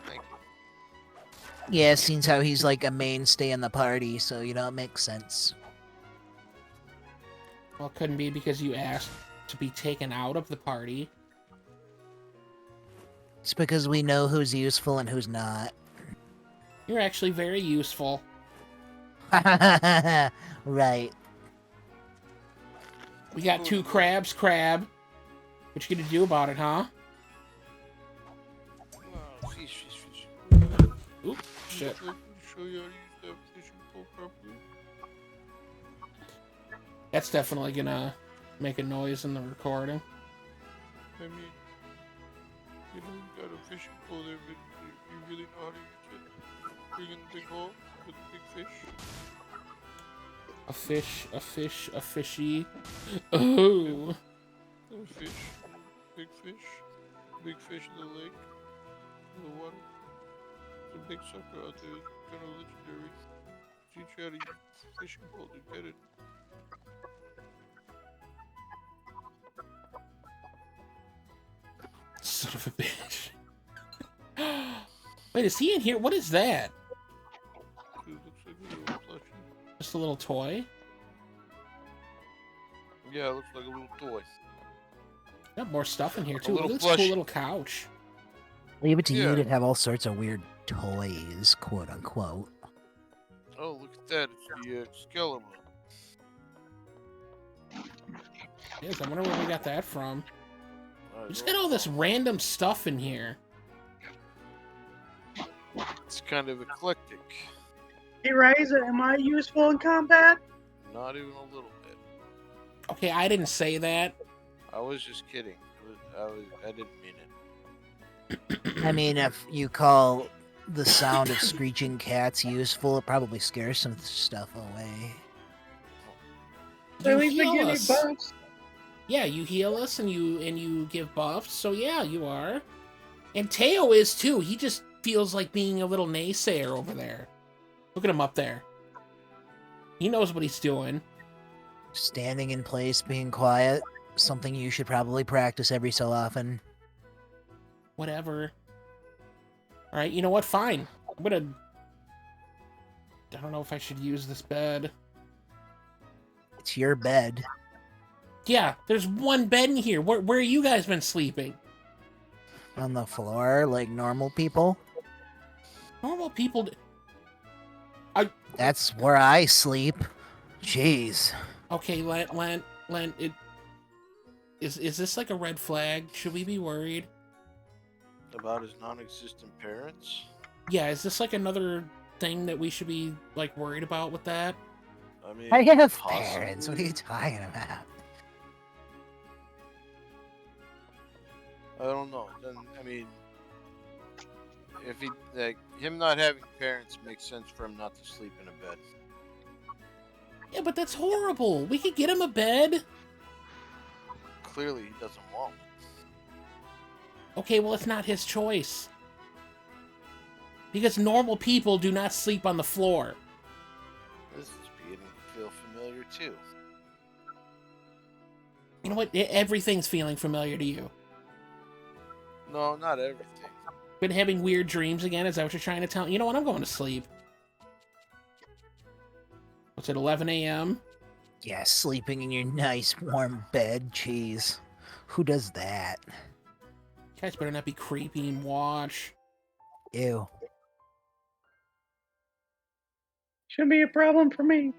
thank you. Yeah, seems how he's like a mainstay in the party, so you know, it makes sense. Well, it couldn't be because you asked to be taken out of the party. It's because we know who's useful and who's not. You're actually very useful. Right. We got 2 crabs, Crab. What you gonna do about it, huh? Oh, fish. Oop, shit. Show you how to use that fishing pole properly. That's definitely gonna make a noise in the recording. I mean, you know, you got a fishing pole there, but you really know how to use it. Bring in the big hole with the big fish. A fishy. Oh. A fish, big fish in the lake, in the water. It's a big sucker out there, kind of legendary. Teach you how to use fishing pole to get it. Son of a bitch. Wait, is he in here? What is that? Dude, looks like a little plushie. Just a little toy? Yeah, it looks like a little toy. Got more stuff in here too. little Look at this cool plushie. little couch. Leave it to Yeah. you to have all sorts of weird toys, quote unquote. Oh, look at that. It's the skeleton. Yes, I wonder where we got that from. I We just don't got all this know. random stuff in here. It's kind of eclectic. Hey, Ryza, am I useful in combat? Not even a little bit. Okay, I didn't say that. I was just kidding. I didn't mean it. I mean, if you call the sound of screeching cats useful, it probably scares some stuff away. So at least they heal give me us. buffs. Yeah, you heal us and you give buffs. So yeah, you are. And Teo is too. He just feels like being a little naysayer over there. Look at him up there. He knows what he's doing. Standing in place, being quiet, something you should probably practice every so often. Whatever. All right, you know what? Fine. I'm gonna. I don't know if I should use this bed. It's your bed. Yeah, there's one bed in here. Where you guys been sleeping? On the floor, like normal people. Normal people. That's where I sleep. Jeez. Okay, Len. Is this like a red flag? Should we be worried? About his non-existent parents? Yeah, is this like another thing that we should be like worried about with that? I mean, I have possibly. parents. What are you talking about? I don't know. Then I mean, if he like him not having parents makes sense for him not to sleep in a bed. Yeah, but that's horrible. We could get him a bed. Clearly, he doesn't want one. Okay, well, it's not his choice. Because normal people do not sleep on the floor. This is beginning to feel familiar too. You know what? Everything's feeling familiar to you. No, not everything. Been having weird dreams again? Is that what you're trying to tell me? You know what? I'm going to sleep. What's it, 11 a.m.? Yeah, sleeping in your nice warm bed. Jeez. Who does that? You guys better not be creepy and watch. Ew. Shouldn't be a problem for me.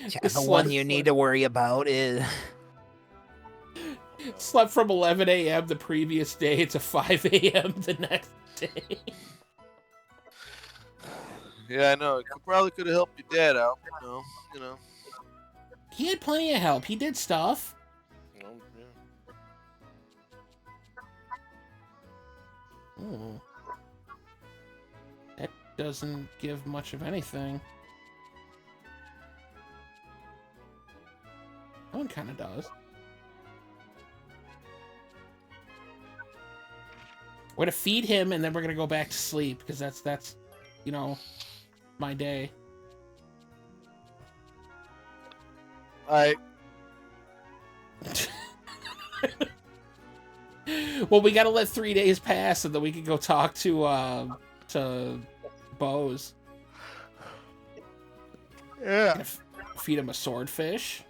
Yeah, This the one slut- you need to worry about is... Slept from 11 a.m. the previous day to 5 a.m. the next day. Yeah, I know. It probably could have helped your dad out. You know. He had plenty of help. He did stuff. Yeah. Ooh. That doesn't give much of anything. kind of does. We're gonna feed him, and then we're gonna go back to sleep because that's, you know, my day. I Well, we gotta let 3 days pass, and then we can go talk to Bose. yeah. Feed him a swordfish.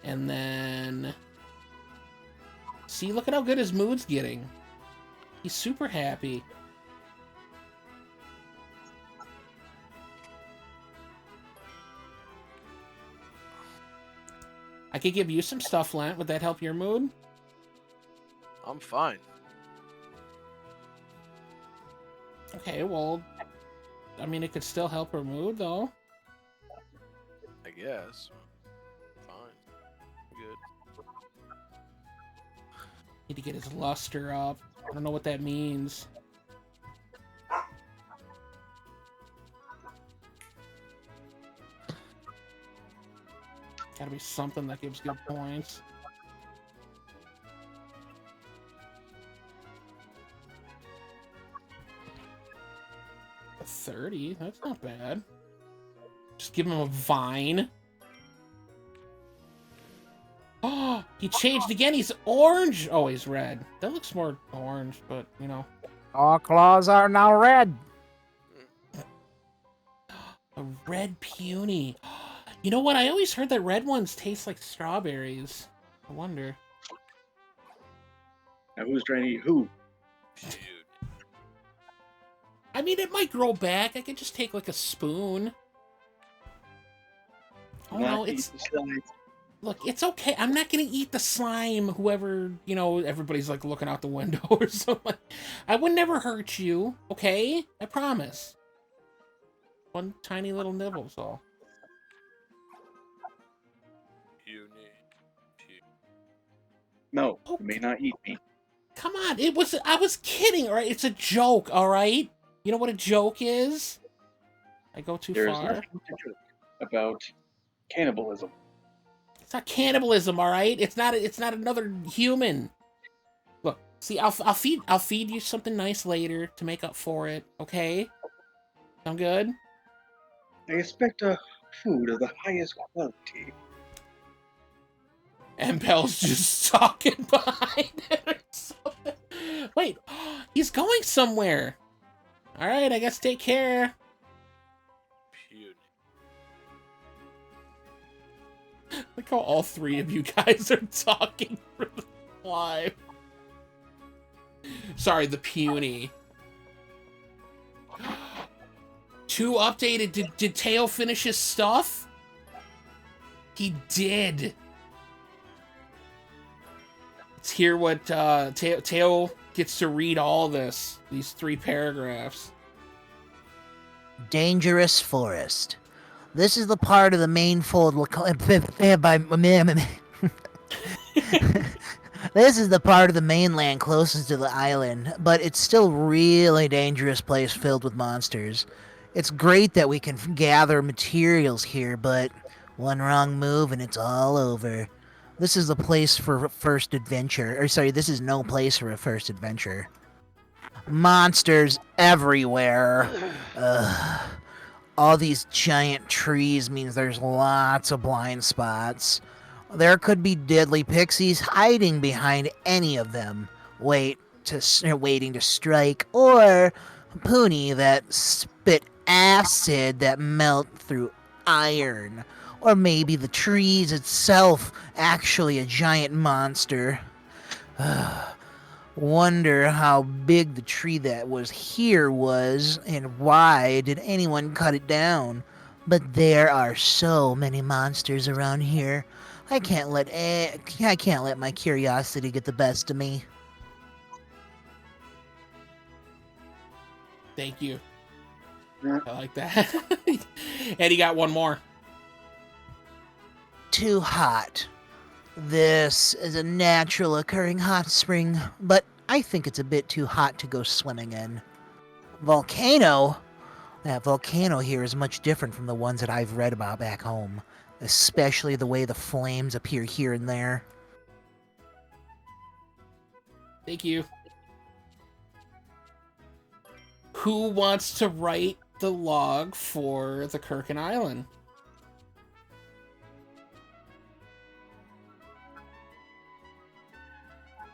And then... See, look at how good his mood's getting. He's super happy. I could give you some stuff, Lent. Would that help your mood? I'm fine. Okay, well... I mean, it could still help her mood, though. I guess. Fine. Good. Need to get his luster up. I don't know what that means. Gotta be something that gives good points. A 30? That's not bad. Just give him a vine. Oh, he changed again. He's orange. Oh, he's red. That looks more orange, but, you know. Our claws are now red. A red puny. You know what? I always heard that red ones taste like strawberries. I wonder. Now who's trying to eat who? Dude. I mean, it might grow back. I could just take like a spoon. Oh no, Not eat it's... the slime. Look, it's okay. I'm not gonna eat the slime. Whoever, you know, everybody's like looking out the window or something. I would never hurt you, okay? I promise. One tiny little nibble, so. No, you may not eat me. Come on, I was kidding, all right? It's a joke, all right? You know what a joke is? I go too There is far. nothing to joke about cannibalism. It's not cannibalism, all right? It's not another human. Look, see, I'll feed you something nice later to make up for it, okay? Sound good? I expect a food of the highest quality. And Bell's just talking behind it or something. Wait, he's going somewhere. All right, I guess take care. Look how all three of you guys are talking for the live. Sorry, the puny. 2 updated. Did Teo finish his stuff? He did. Let's hear what Teo gets to read all this. These 3 paragraphs. Dangerous forest. This is the part of the main fold. This is the part of the mainland closest to the island, but it's still really dangerous place filled with monsters. It's great that we can gather materials here, but one wrong move and it's all over. This is the place for first adventure. This is no place for a first adventure. Monsters everywhere. All these giant trees means there's lots of blind spots. There could be deadly pixies hiding behind any of them, waiting to strike, or Puni that spit acid that melt through iron, or maybe the trees itself actually a giant monster. Wonder how big the tree that was here was, and why did anyone cut it down? But there are so many monsters around here. I can't let my curiosity get the best of me. Thank you. Yeah. I like that. And he got one more. Too hot. This is a natural occurring hot spring, but I think it's a bit too hot to go swimming in. Volcano? That volcano here is much different from the ones that I've read about back home, especially the way the flames appear here and there. Thank you. Who wants to write the log for the Kirkin Island?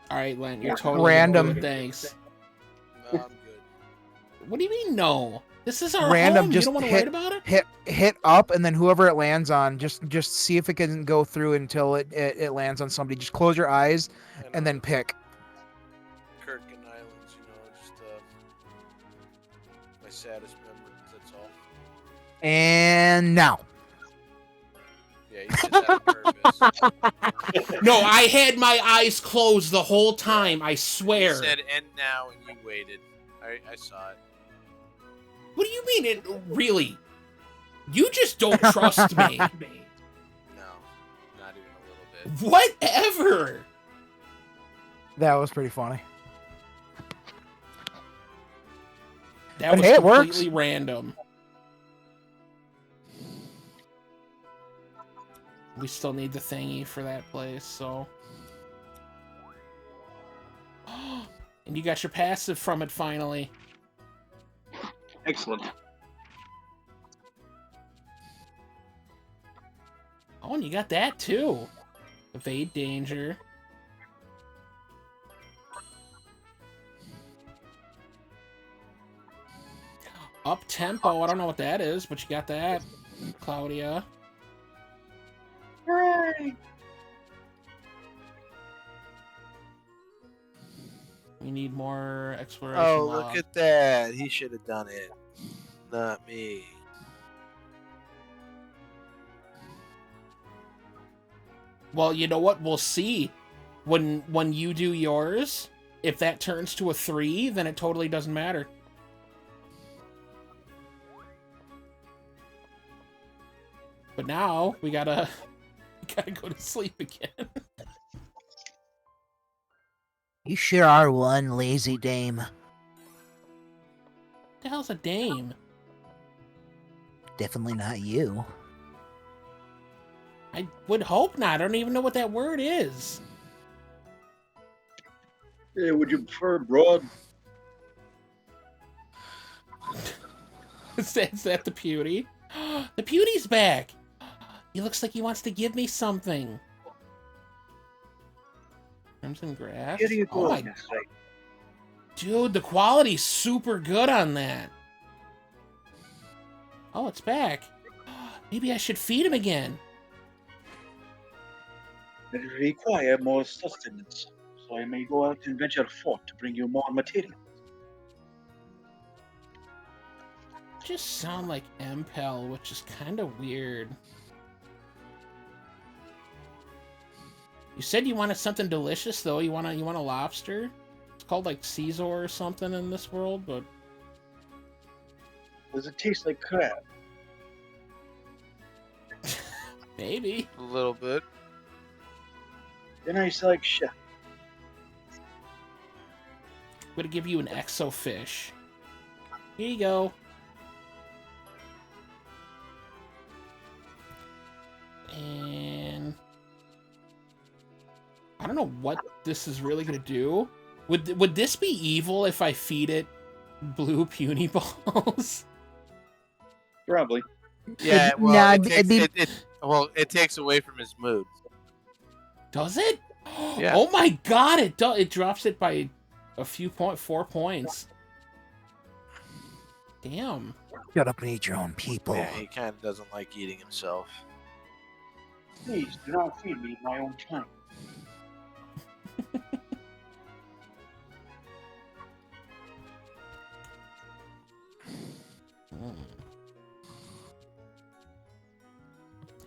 All right, Len, you're totally Random. good. Thanks. No, I'm good. What do you mean, no? This is our Random, home. just you don't want to hit- write about it? Hit up, and then whoever it lands on, just see if it can go through until it lands on somebody. Just close your eyes and then pick. Kirkin Islands, just my saddest memories. That's all. And now. Yeah, you did that on purpose. No, I had my eyes closed the whole time. I swear. You said end now, and you waited. I saw it. What do you mean? It really? You just don't trust me. No, not even a little bit. Whatever. That was pretty funny. That But was hey, it completely works. random. We still need the thingy for that place, so. And you got your passive from it finally. Excellent. Oh, and you got that too. Evade danger. Up tempo. I don't know what that is, but you got that, Claudia. Hooray! We need more exploration. Oh, log. look at that. He should have done it. Not me. Well, you know what? We'll see. When you do yours, if that turns to a 3, then it totally doesn't matter. But now we gotta go to sleep again. You sure are one lazy dame. What the hell's a dame? Definitely not you. I would hope not. I don't even know what that word is. Yeah, would you prefer broad? Is that the Pewdie? The Pewdie's back! He looks like he wants to give me something. Crimson grass? Here you go. Oh my... Dude, the quality's super good on that. Oh, it's back. Maybe I should feed him again. It will require more sustenance, so I may go out and venture forth to bring you more material. Just sound like Impel, which is kind of weird. You said you wanted something delicious, though. You want a lobster? It's called like Caesar or something in this world, but Does it taste like crab? maybe. A little bit. Then I like chef. I'm gonna give you an exo fish. Here you go. And I don't know what this is really gonna do. Would this be evil if I feed it blue puny balls? Probably. Yeah, well, Nah, it takes away from his mood. Does it? Yeah. Oh my god! It drops it by a few 4 points. Damn. Shut up and eat your own people. Yeah, he kind of doesn't like eating himself. Please do not feed me my own time.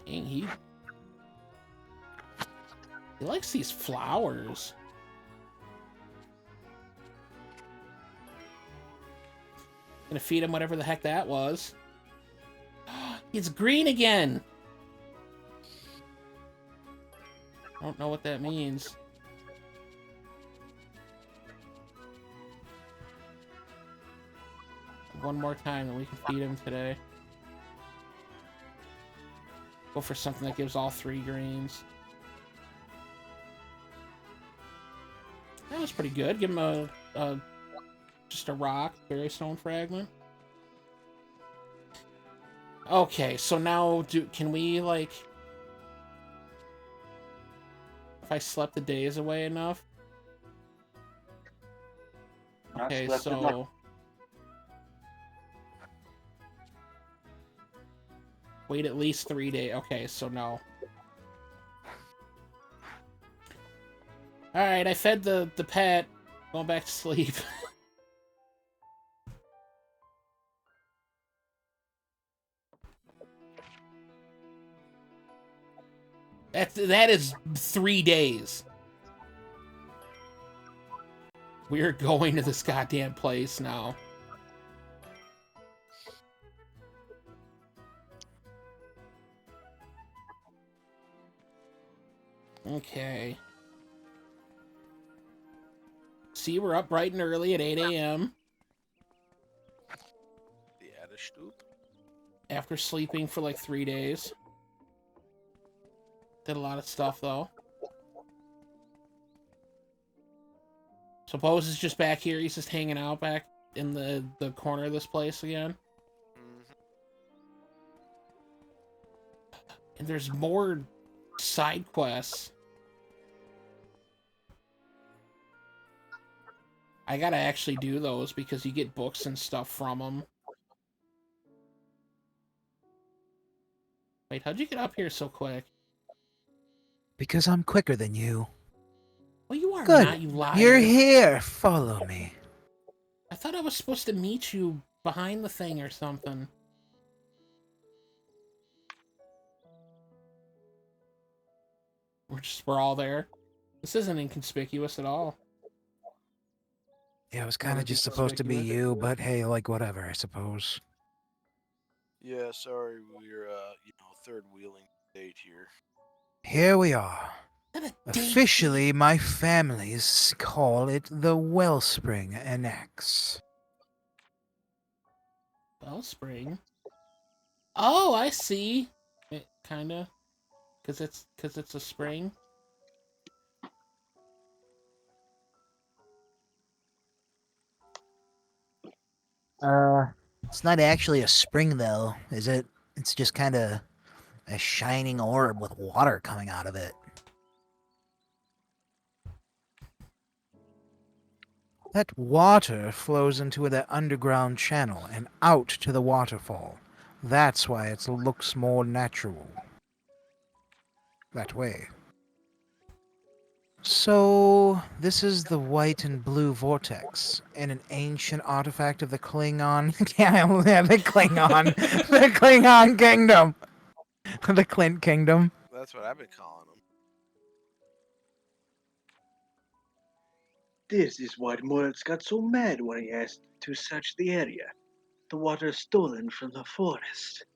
Dang, he likes these flowers. Gonna feed him whatever the heck that was. It's green again. I don't know what that means. one more time, and we can feed him today. Go for something that gives all 3 greens. That was pretty good. Give him just a rock, berry stone fragment. Okay, so now can we, like, if I slept the days away enough? Not Okay, slept enough. so wait at least 3 days. Okay, so no. Alright, I fed the pet. Going back to sleep. That is 3 days. We're going to this goddamn place now. Okay. See, we're up bright and early at 8 a.m. The Adderstoop. After sleeping for like 3 days. Did a lot of stuff, though. Suppose it's just back here. He's just hanging out back in the corner of this place again. And there's more side quests. I gotta actually do those because you get books and stuff from them. Wait, how'd you get up here so quick? Because I'm quicker than you. Well, you are Good. not, you liar. You're here. Follow me. I thought I was supposed to meet you behind the thing or something. We're all there. This isn't inconspicuous at all. Yeah, it was kind of just supposed to be you, but hey, like whatever, I suppose. Yeah, sorry, we're third wheeling stage here. Here we are. Officially, my families call it the Wellspring Annex. Wellspring? Oh, I see. It kinda, cause it's a spring. It's not actually a spring though, is it? It's just kind of a shining orb with water coming out of it. That water flows into the underground channel and out to the waterfall. That's why it looks more natural. That way. So, this is the white and blue vortex, and an ancient artifact of the Klingon. yeah, the Klingon. the Klingon kingdom. The Clint kingdom. That's what I've been calling them. This is why Moritz got so mad when he asked to search the area. The water stolen from the forest.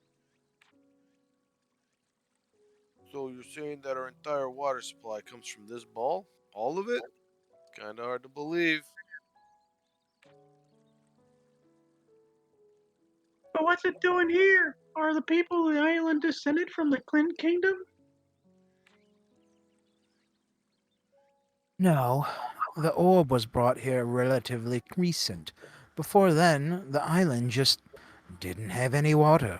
So you're saying that our entire water supply comes from this ball? All of it? Kinda hard to believe. But what's it doing here? Are the people of the island descended from the Clint Kingdom? No, the orb was brought here relatively recent. Before then, the island just didn't have any water.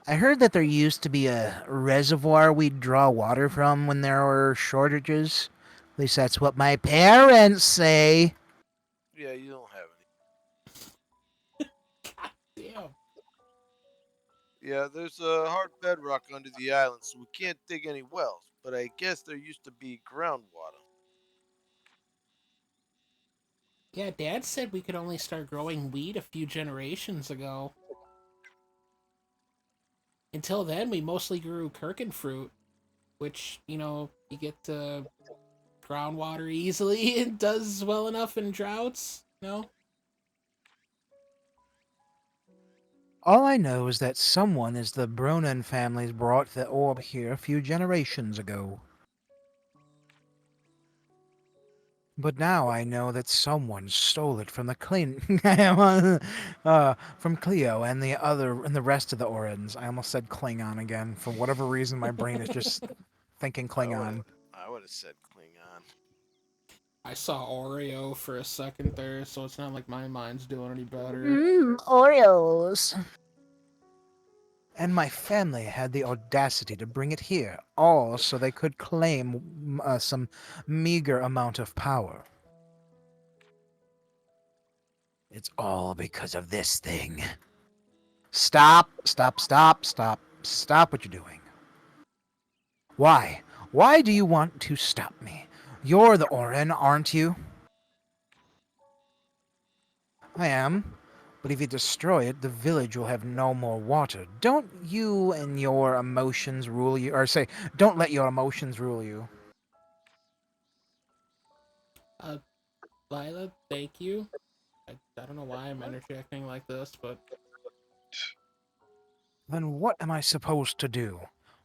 I heard that there used to be a reservoir we'd draw water from when there were shortages. At least that's what my parents say. Yeah, you don't have any. Damn. Yeah, there's a hard bedrock under the island, so we can't dig any wells. But I guess there used to be groundwater. Yeah, Dad said we could only start growing wheat a few generations ago. Until then, we mostly grew Kirkin fruit, which, you get groundwater easily and does well enough in droughts, All I know is that someone is the Bronan families brought the orb here a few generations ago. But now I know that someone stole it from the from Cleo and the rest of the Orans. I almost said Klingon again. For whatever reason, my brain is just thinking Klingon. I would have said Klingon. I saw Oreo for a second there, so it's not like my mind's doing any better. Oreos. And my family had the audacity to bring it here, all so they could claim some meager amount of power. It's all because of this thing. Stop what you're doing. Why? Why do you want to stop me? You're the Orin, aren't you? I am. But if you destroy it, the village will have no more water. Don't you and your emotions rule you, or say, don't let your emotions rule you. Lila, thank you. I don't know why I'm interjecting like this, but Then what am I supposed to do?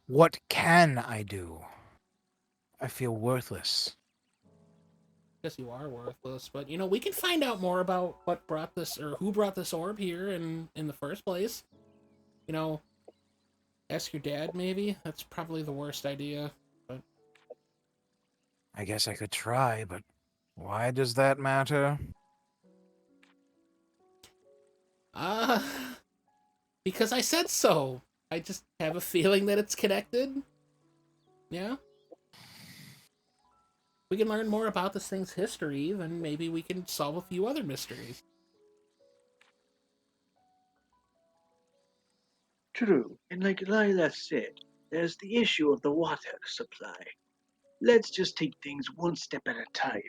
What can I do? I feel worthless. I guess you are worthless. But you know, we can find out more about what brought this or who brought this orb here in the first place. You know, ask your dad maybe. That's probably the worst idea. But I guess I could try, but why does that matter? uh because I said so. I just have a feeling that it's connected. Yeah. We can learn more about this thing's history, then maybe we can solve a few other mysteries. True, and like Lila said, there's the issue of the water supply. Let's just take things one step at a time.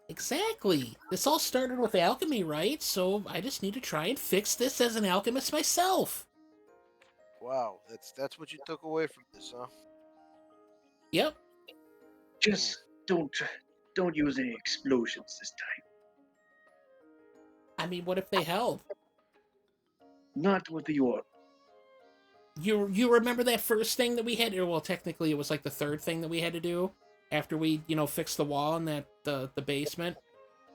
Exactly. This all started with alchemy, right? So I just need to try and fix this as an alchemist myself. Wow, that's what you took away from this, huh? Yep. Just don't use any explosions this time. I mean, what if they help? Not with the orb. You remember that first thing that we had? Well, technically, it was like the third thing that we had to do after we, fixed the wall in that the basement,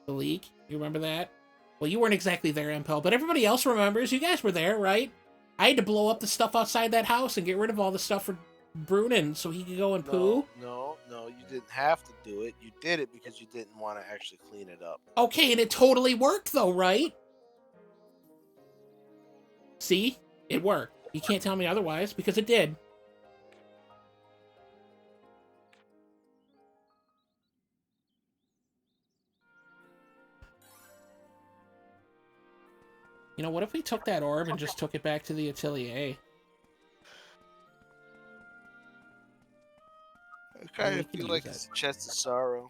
the leak. You remember that? Well, you weren't exactly there, Impel, but everybody else remembers. You guys were there, right? I had to blow up the stuff outside that house and get rid of all the stuff for Brunin so he could go and poo. No, you didn't have to do it. You did it because you didn't want to actually clean it up. Okay, and it totally worked though, right? See? It worked. You can't tell me otherwise, because it did. You know, what if we took that orb and just took it back to the Atelier? I kind of feel like it's a chest of sorrow.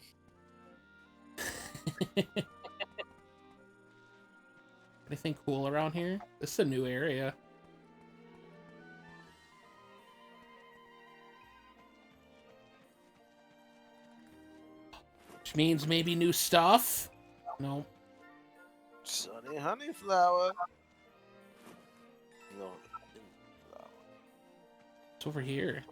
Anything cool around here? This is a new area. Which means maybe new stuff? No. Sunny honeyflower. No, flower. It's over here.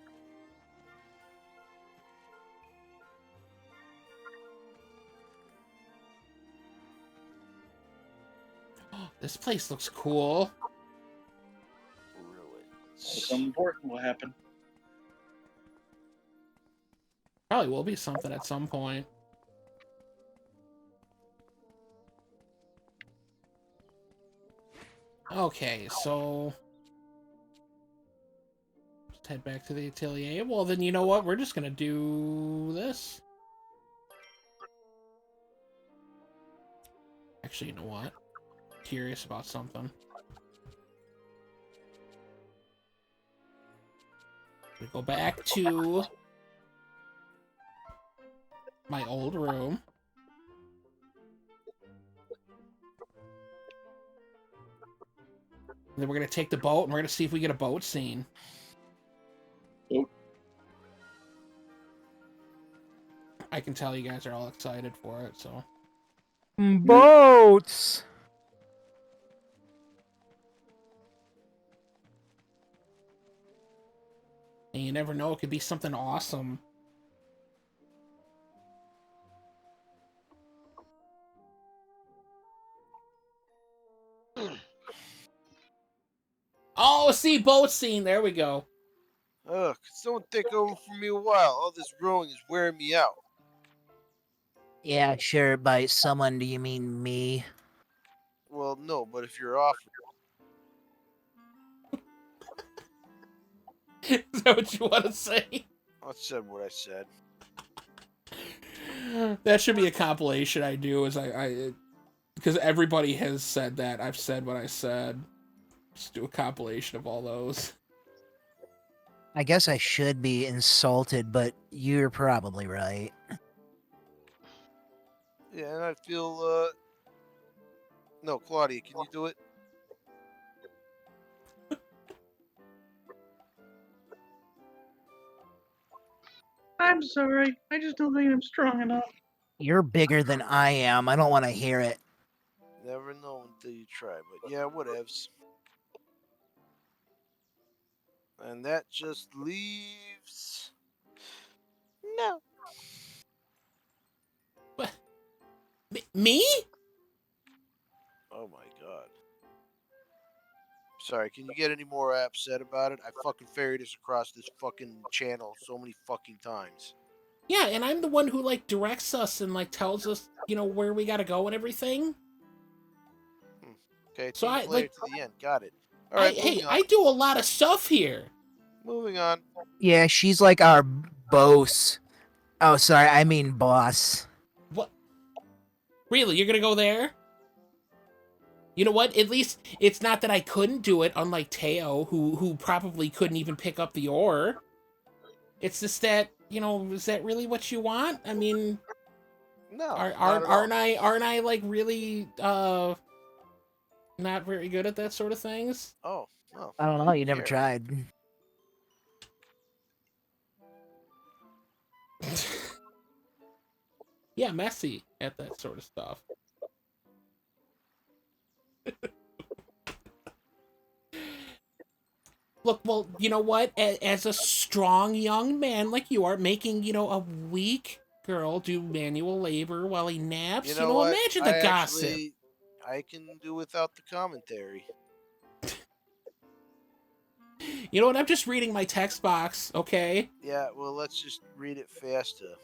This place looks cool. Really? Something important will happen. Probably will be something at some point. Okay, so just head back to the Atelier. Well, then you know what? We're just gonna do this. Actually, you know what? Curious about something. We go back to my old room. And then we're gonna take the boat and we're gonna see if we get a boat scene. I can tell you guys are all excited for it, so. Boats! And you never know, it could be something awesome. Oh, see, boat scene. There we go. Ugh, could someone take over for me a while? All this rowing is wearing me out. Yeah, sure. By someone, do you mean me? Well, no, but if you're off, Is that what you want to say? I said what I said. That should be a compilation I do. Is because everybody has said that. I've said what I said. Just do a compilation of all those. I guess I should be insulted, but you're probably right. Yeah, and I feel, no, Claudia, can you do it? I'm sorry. I just don't think I'm strong enough. You're bigger than I am. I don't want to hear it. Never know until you try, but yeah, whatevs. And that just leaves... No. What? Me? Oh my god. Sorry, can you get any more upset about it? I fucking ferried us across this fucking channel so many fucking times. Yeah, and I'm the one who like directs us and like tells us, where we gotta go and everything. Okay, So team I player like, to the end. Got it. All right, moving on. I do a lot of stuff here. Moving on. Yeah, she's like our boss. Oh, sorry, I mean boss. What? Really? You're gonna go there? You know what? At least it's not that I couldn't do it, unlike Teo, who probably couldn't even pick up the oar. It's just that, is that really what you want? I mean, No, aren't I like really not very good at that sort of things? Oh, no. I don't know, you never tried. Yeah, messy at that sort of stuff. Look, well, you know what? As a strong young man like you are, making, a weak girl do manual labor while he naps, You know what? imagine the gossip. I can do without the commentary. You know what? I'm just reading my text box, okay? Yeah, well, let's just read it faster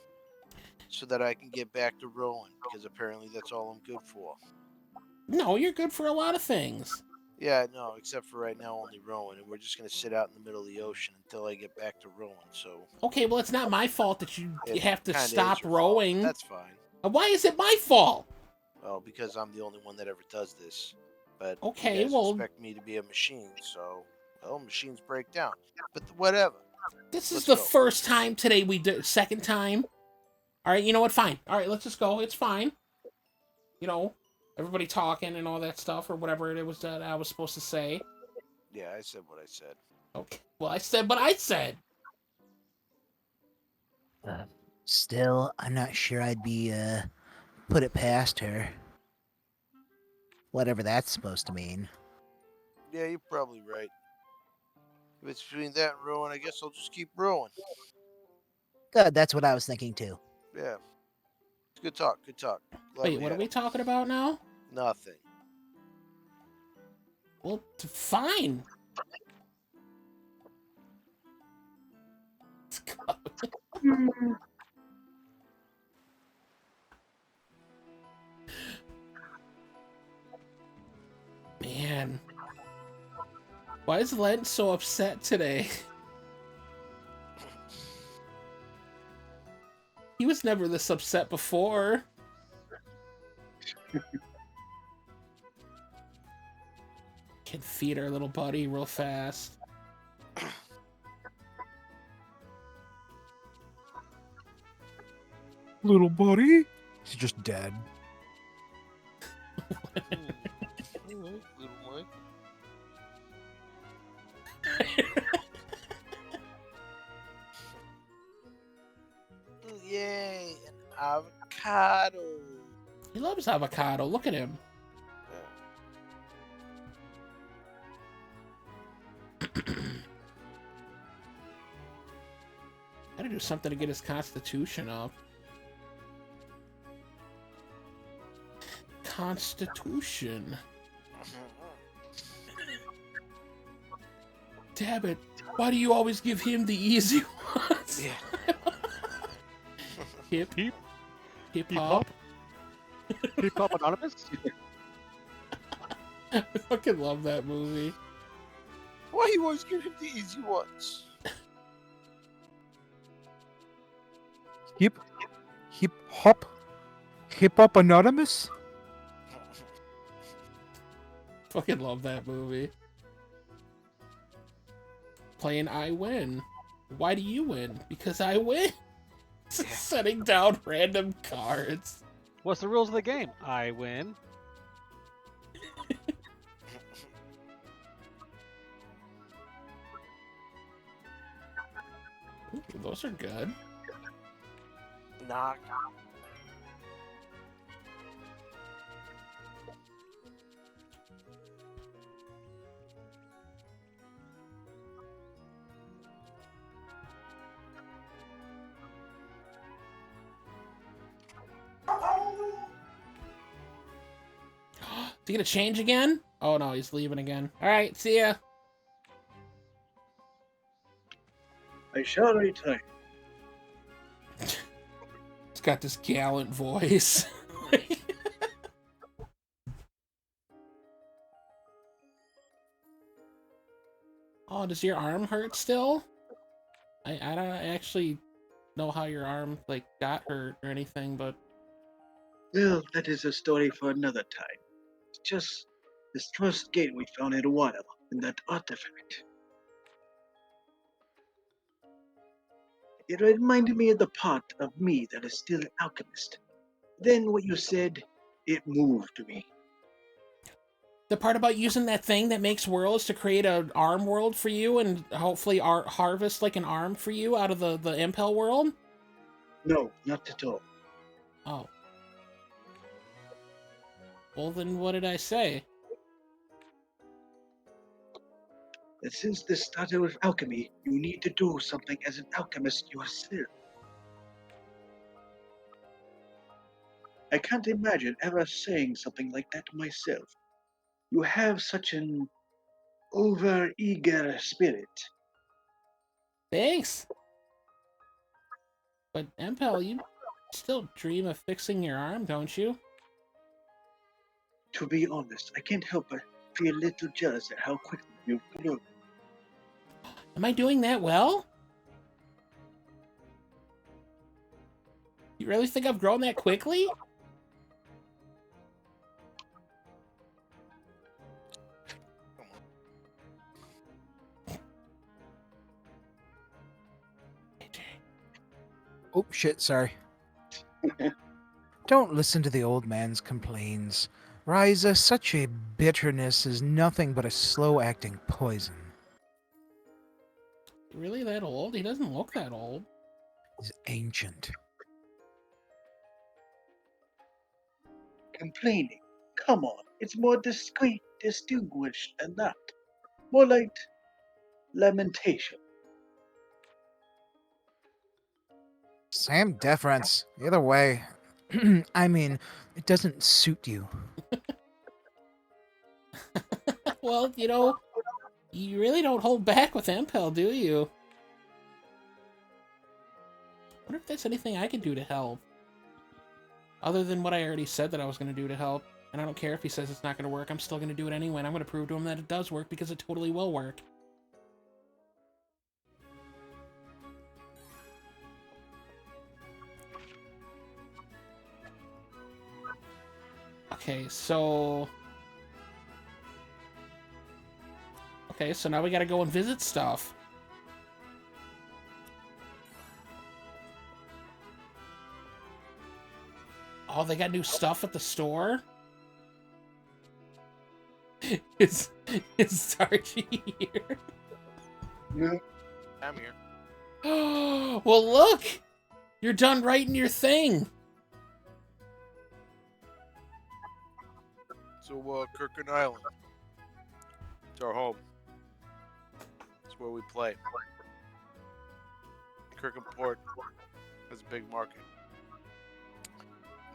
so that I can get back to rowing, because apparently that's all I'm good for. No, you're good for a lot of things. Yeah, no, except for right now only rowing, and we're just going to sit out in the middle of the ocean until I get back to rowing, so... Okay, well, it's not my fault that you have to kinda stop is your rowing. fault. That's fine. Why is it my fault? Well, because I'm the only one that ever does this. But Okay, you guys well... expect me to be a machine, so... Well, machines break down. But whatever. This is Let's the go. first time today we did... Second time. Alright, you know what? Fine. Alright, let's just go. It's fine. Everybody talking and all that stuff, or whatever it was that I was supposed to say. Yeah, I said what I said. Okay. Well, I said what I said. Still, I'm not sure I'd be, put it past her. Whatever that's supposed to mean. Yeah, you're probably right. If it's between that and rowing, I guess I'll just keep rowing. Good, that's what I was thinking too. Yeah. Good talk, good talk. Glad Wait, what are we talking about now? Nothing. Well, fine. Let's go. Man. Why is Len so upset today? He was never this upset before. Can feed our little buddy real fast. Little buddy? He's just dead. Little Mike. Yay, an avocado. He loves avocado. Look at him. Gotta do something to get his constitution up. Constitution. Damn it. Why do you always give him the easy ones? Yeah. Hip, Hip hip hip hop. Hip Hop Anonymous? I fucking love that movie. Why you always give him the easy ones? Hip hop anonymous. Fucking love that movie. Playing I win. Why do you win? Because I win. Setting down random cards. What's the rules of the game? I win. Ooh, those are good. Knock. Is he gonna change again? Oh no, he's leaving again. Alright, see ya. I shall return. He's got this gallant voice. Oh, does your arm hurt still? I don't actually know how your arm like got hurt or anything, but Well, that is a story for another time. It's just this first gate we found in a while, and that artifact. It reminded me of the part of me that is still an alchemist. Then what you said, it moved me. the part about using that thing that makes worlds to create an arm world for you and hopefully harvest like an arm for you out of the Impel world? No, not at all. Oh. Well, then what did I say? That since this started with alchemy, you need to do something as an alchemist yourself. I can't imagine ever saying something like that to myself. You have such an over-eager spirit. Thanks. But Impel, you still dream of fixing your arm, don't you? To be honest, I can't help but feel a little jealous at how quickly you've grown. Am I doing that well? You really think I've grown that quickly? Oh shit, sorry. Don't listen to the old man's complaints. Ryza, such a bitterness is nothing but a slow-acting poison. Really that old? He doesn't look that old. He's ancient. Complaining. Come on, it's more distinguished than that. More like lamentation. Same difference. Either way. I mean, it doesn't suit you. Well, you know, you really don't hold back with Impel, do you? I wonder if there's anything I can do to help. Other than what I already said that I was going to do to help. And I don't care if he says it's not going to work, I'm still going to do it anyway, and I'm going to prove to him that it does work because it totally will work. Okay, so... Okay, so now we gotta go and visit stuff. Oh, they got new stuff at the store? Is Sargy here? Yeah. I'm here. Well, look! You're done writing your thing. So, Kirkin Island. It's our home. It's where we play. Kirkenport has a big market.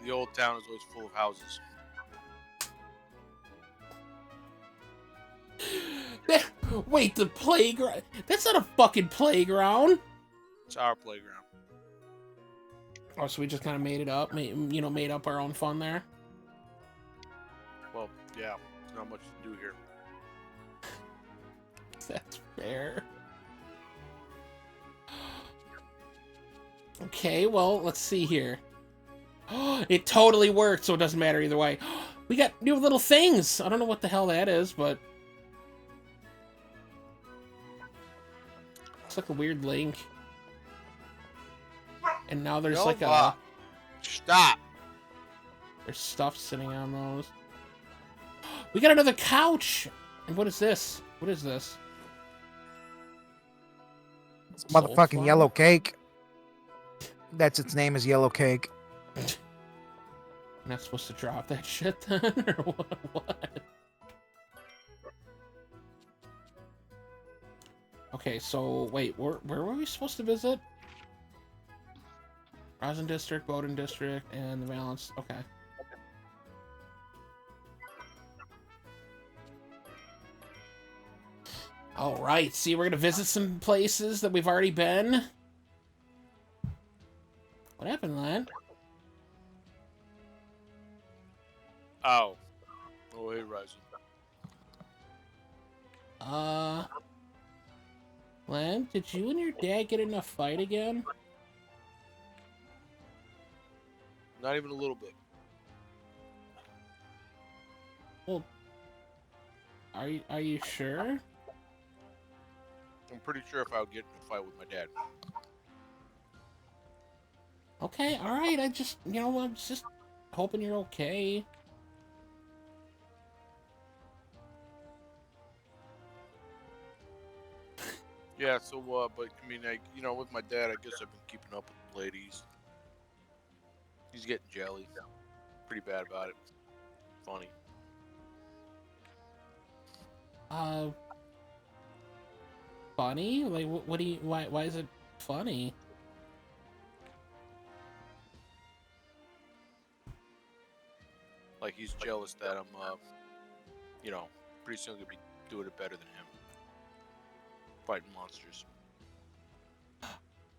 The old town is always full of houses. Wait, the playground? That's not a fucking playground. It's our playground. Oh, so we just kind of made it up, made up our own fun there. Well, yeah, there's not much to do here. That's fair. Okay, well, let's see here. It totally worked, so it doesn't matter either way. We got new little things. I don't know what the hell that is, but it's like a weird link. And now there's like a Stop. there's stuff sitting on those. We got another couch. And what is this? What is this? It's motherfucking yellow cake. That's its name is yellow cake. I'm not supposed to drop that shit then, or what? Okay, so wait, where were we supposed to visit? Ryza District, Bowden District, and the Valence. Okay. All right. See, we're gonna visit some places that we've already been. What happened, Len? Oh. Oh, hey, Ryza. Len, did you and your dad get in a fight again? Not even a little bit. Well, are you sure? I'm pretty sure if I would get in a fight with my dad. Okay, all right. I'm just hoping you're okay. Yeah, so, but, I mean, with my dad, I guess I've been keeping up with the ladies. He's getting jelly. Pretty bad about it. Funny. Funny? Like, what do you? Why is it funny? Like, he's jealous that I'm, pretty soon gonna be doing it better than him. Fighting monsters.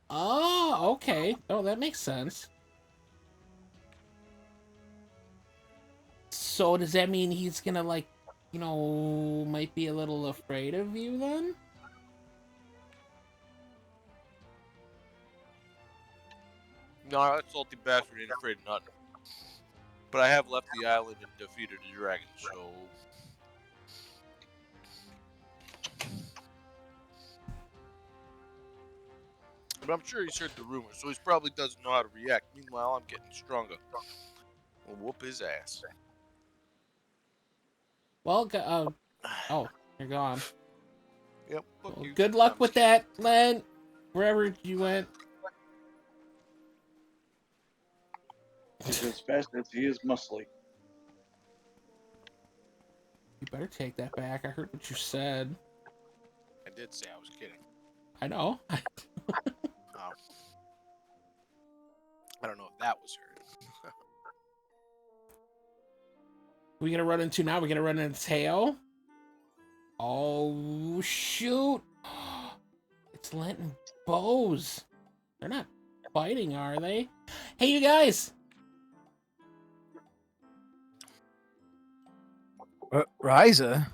Oh, okay. Oh, that makes sense. So does that mean he's gonna might be a little afraid of you then? No, that salty bastard ain't afraid of nothing. But I have left the island and defeated a dragon, so... But I'm sure he's heard the rumors, so he probably doesn't know how to react. Meanwhile, I'm getting stronger. I'll whoop his ass. Well, oh, you're gone. Yep, fuck Well, you. good luck with that, Len. Wherever you went. He's as fast as he is muscly. You better take that back. I heard what you said. I did say I was kidding. I know. Oh. I don't know if that was heard. We gonna run into now? We gonna run into Tail? Oh shoot! It's Lent and Bose. They're not fighting, are they? Hey, you guys! Ryza?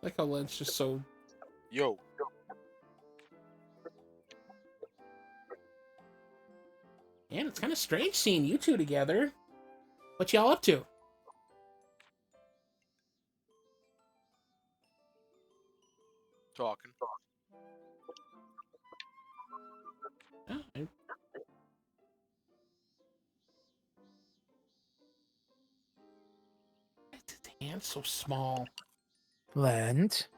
Like how Lent's just so... Yo. Man, it's kind of strange seeing you two together. What y'all up to? Talking. Oh, his hand's so small. Lent?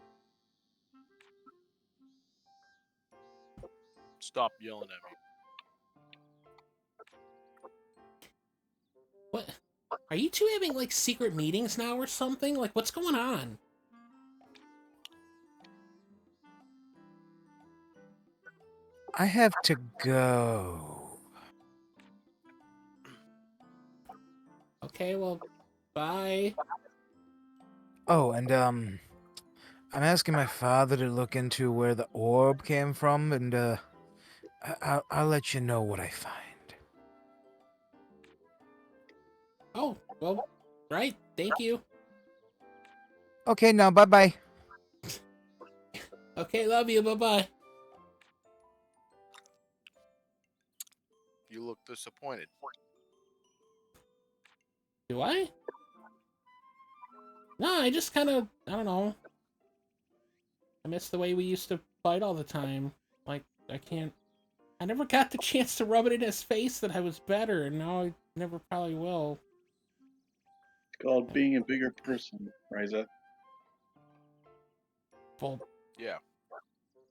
Stop yelling at me. What? Are you two having, like, secret meetings now or something? Like, what's going on? I have to go. Okay, well, bye. Oh, and I'm asking my father to look into where the orb came from, and I'll let you know what I find. Oh, well, right. Thank you. Okay, now bye bye. Okay, love you. Bye-bye. You look disappointed. Do I? No, I just kind of, I don't know. I miss the way we used to fight all the time. Like, I never got the chance to rub it in his face that I was better, and now I never probably will. It's called being a bigger person, Ryza. Well, Yeah.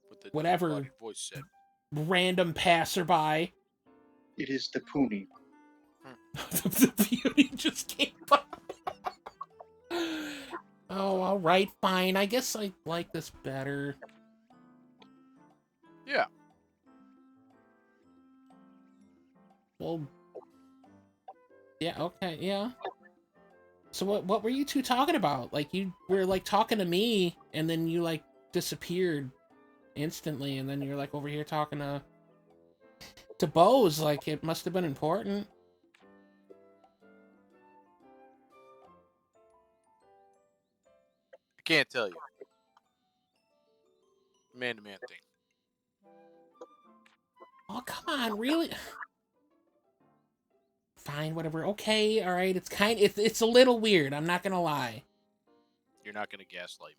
What the whatever, disembodied voice said. random passerby. It is the Poonie. The beauty just came up. Oh, alright, fine. I guess I like this better. Yeah. Well, yeah, okay, yeah. So what were you two talking about? Like, you were, like, talking to me, and then you, like, disappeared instantly, and then you're, like, over here talking to Bose. Like, it must have been important. I can't tell you. Man-to-man thing. Oh, come on, really? Fine, whatever. Okay, alright, it's a little weird, I'm not gonna lie. You're not gonna gaslight me.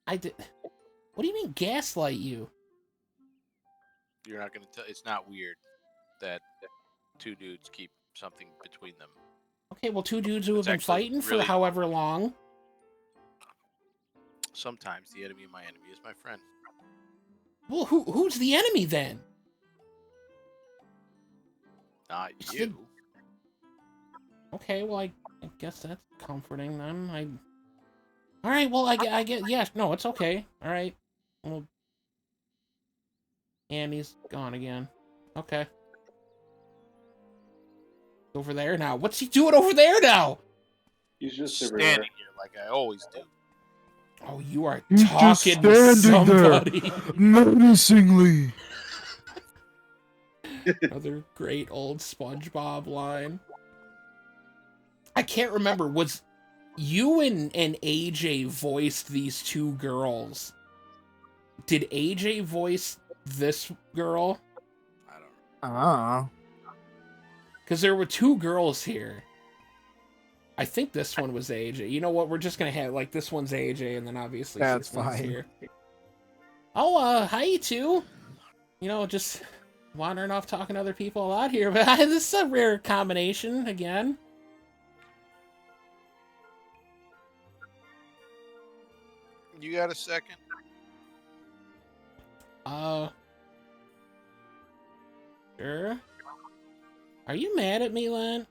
I did... What do you mean, gaslight you? You're not gonna tell. It's not weird that two dudes keep something between them. Okay, well, two dudes who have It's been actually fighting for really however long. Sometimes the enemy of my enemy is my friend. Well, who's the enemy then? Not It's you. Okay, well, I guess that's comforting then. All right, well, I get, yeah, no, it's okay. All right, well, and he's gone again. Okay. Over there now. What's he doing over there now? He's just Standing everywhere. here like I always do. Oh, you are He's just talking to standing there, somebody. menacingly. Another great old SpongeBob line. I can't remember. Was you and AJ voiced these two girls? Did AJ voice this girl? I don't know. Oh. Because there were two girls here. I think this one was AJ. You know what? We're just gonna have, like, this one's AJ, and then obviously That's this one's fine. here. Oh, hi, you two. You know, just wandering off talking to other people a lot here, but this is a rare combination again. You got a second? Sure. Are you mad at me, Len?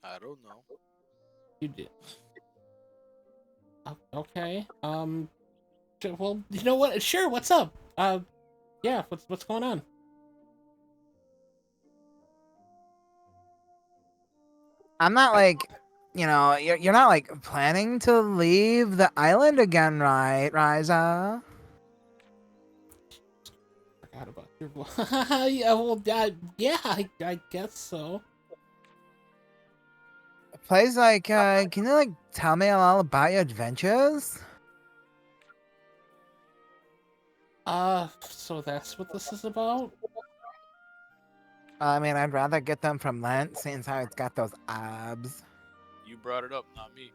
I don't know. You did. Okay. Well, you know what? Sure. What's up? Yeah. What's going on? I'm not like, you're not like planning to leave the island again, right, Ryza? Forgot about your yeah. Well, yeah. I guess so. Plays like, can you like tell me all about your adventures? So that's what this is about? I mean, I'd rather get them from Lent, since how it's got those abs. You brought it up, not me.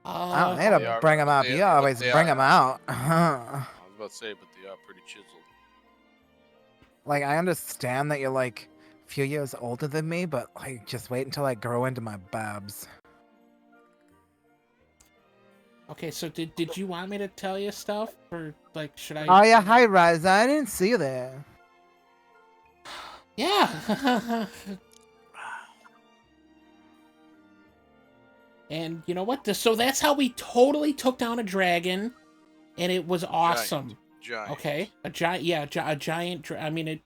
I don't need They to are- bring them up. they- You always they bring are- them out. I was about to say, but they are pretty chiseled. Like, I understand that you're like a few years older than me, but like, just wait until I grow into my babs. Okay, so did you want me to tell you stuff, or like should I? Oh yeah, hi Ryza. I didn't see you there. Yeah. And you know what? So that's how we totally took down a dragon, and it was awesome. Giant. Okay, a giant. Yeah, a giant. I mean,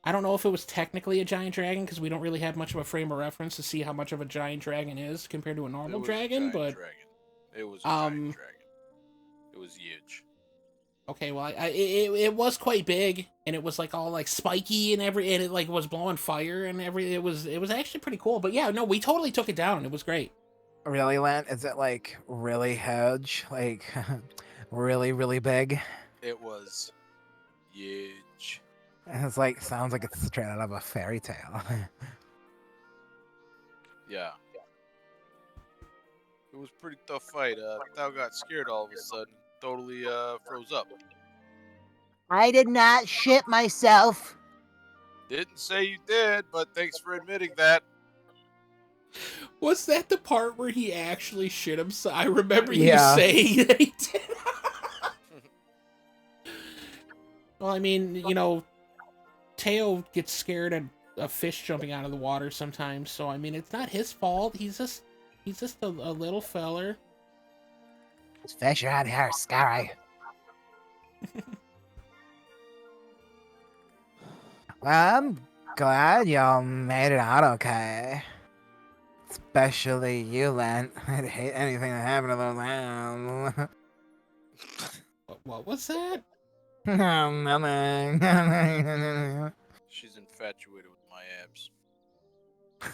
I don't know if it was technically a giant dragon because we don't really have much of a frame of reference to see how much of a giant dragon is compared to a normal dragon. But it was a giant dragon. It was huge. Okay, well, it was quite big, and it was like all like spiky and and it like was blowing fire and it was actually pretty cool. But yeah, no, we totally took it down. It was great. Really, Lent? Is it like really huge? Like really, really big? It was huge. It's like sounds like it's straight out of a fairy tale. Yeah. It was a pretty tough fight. Thou got scared all of a sudden. Totally froze up. I did not shit myself. Didn't say you did, but thanks for admitting that. Was that the part where he actually shit himself? I remember you saying that he did. Well, I mean, you know, Teo gets scared at a fish jumping out of the water sometimes, so I mean, it's not his fault. He's just a little feller. Those fish around here are scary. Well, I'm glad y'all made it out okay. Especially you, Lent. I'd hate anything that happened to those animals. What was that? Nothing. She's infatuated with my abs.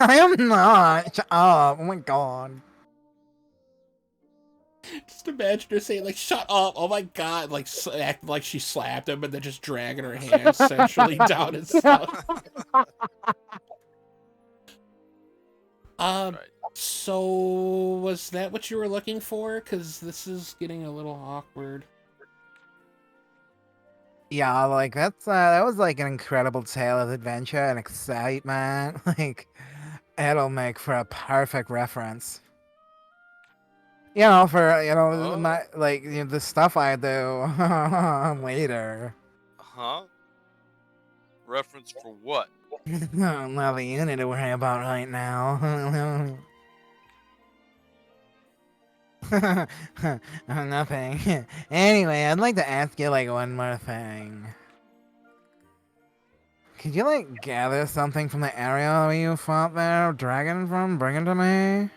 I am not. Shut up. Oh my god. Just imagine her saying, like, shut up, oh my god, like, acting like she slapped him and then just dragging her hands sensually down his stomach. So, was that what you were looking for? Because this is getting a little awkward. Yeah, like, that was like an incredible tale of adventure and excitement. Like, it'll make for a perfect reference. You know, for, my, like, the stuff I do later. Huh? Reference for what? Nothing you need to worry about right now. Nothing. Anyway, I'd like to ask you, like, one more thing. Could you, like, gather something from the area where you fought their dragon from? Bring it to me?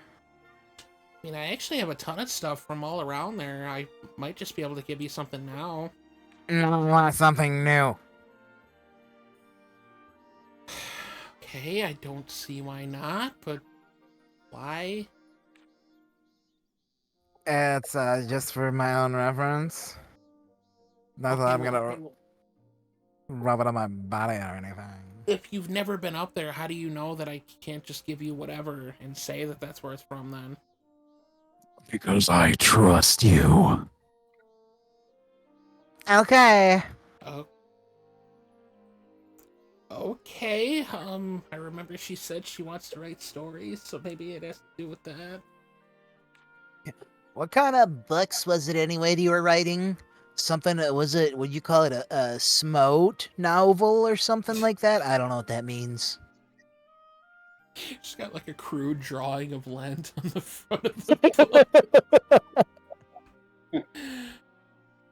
I mean, I actually have a ton of stuff from all around there. I might just be able to give you something now. No, I want something new. Okay, I don't see why not, but why? It's just for my own reference. Not that I'm gonna rub it on my body or anything. If you've never been up there, how do you know that I can't just give you whatever and say that that's where it's from then? Because I trust you. Okay. Okay, I remember she said she wants to write stories, so maybe it has to do with that. What kind of books was it anyway that you were writing? Something, would you call it a smote novel or something like that? I don't know what that means. She's got like a crude drawing of Lent on the front of the book.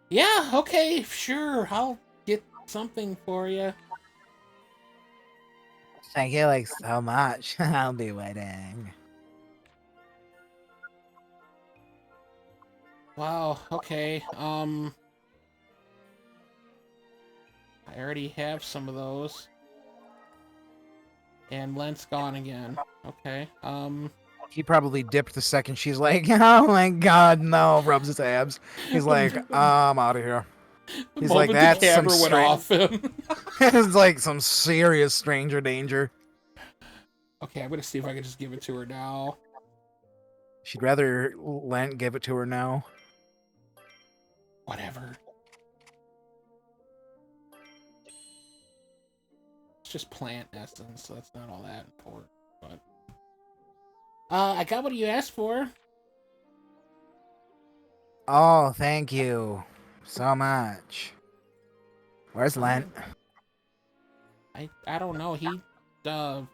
Yeah, okay, sure, I'll get something for you. Thank you, like, so much. I'll be waiting. Wow, okay, I already have some of those. And Lent's gone again. Okay, He probably dipped the second she's like, oh my god, no, rubs his abs. He's like, I'm out of here. He's like, that's some went off him. It's like some serious stranger danger. Okay, I'm gonna see if I can just give it to her now. She'd rather Lent give it to her now. Whatever. It's just plant essence, so that's not all that important. But I got what you asked for. Oh, thank you so much. Where's Lent? I don't know. He I don't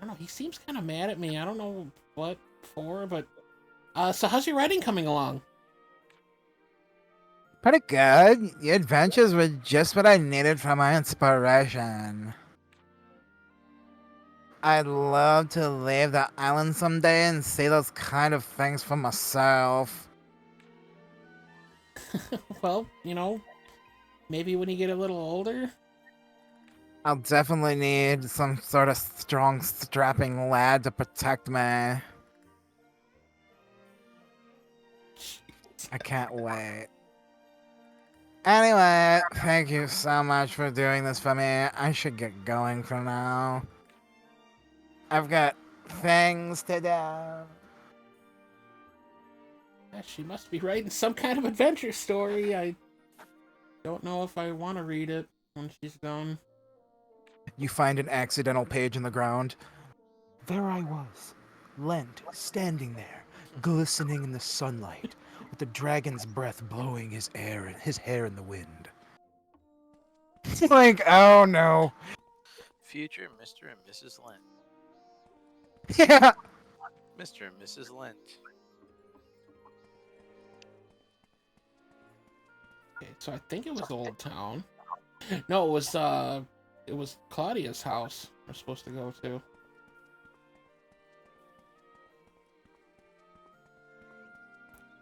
know. He seems kind of mad at me. I don't know what for, but so how's your writing coming along? Pretty good. The adventures were just what I needed for my inspiration. I'd love to leave the island someday and see those kind of things for myself. Well, maybe when you get a little older. I'll definitely need some sort of strong, strapping lad to protect me. I can't wait. Anyway, thank you so much for doing this for me. I should get going for now. I've got things to do. Yeah, she must be writing some kind of adventure story. I don't know if I want to read it when she's done. You find an accidental page in the ground. There I was, Lent, standing there, glistening in the sunlight, with the dragon's breath blowing his hair in the wind. Like, oh no. Future Mr. and Mrs. Lent. Yeah. Mr. and Mrs. Lent. Okay, so I think it was Old Town. No, it was Claudia's house we're supposed to go to.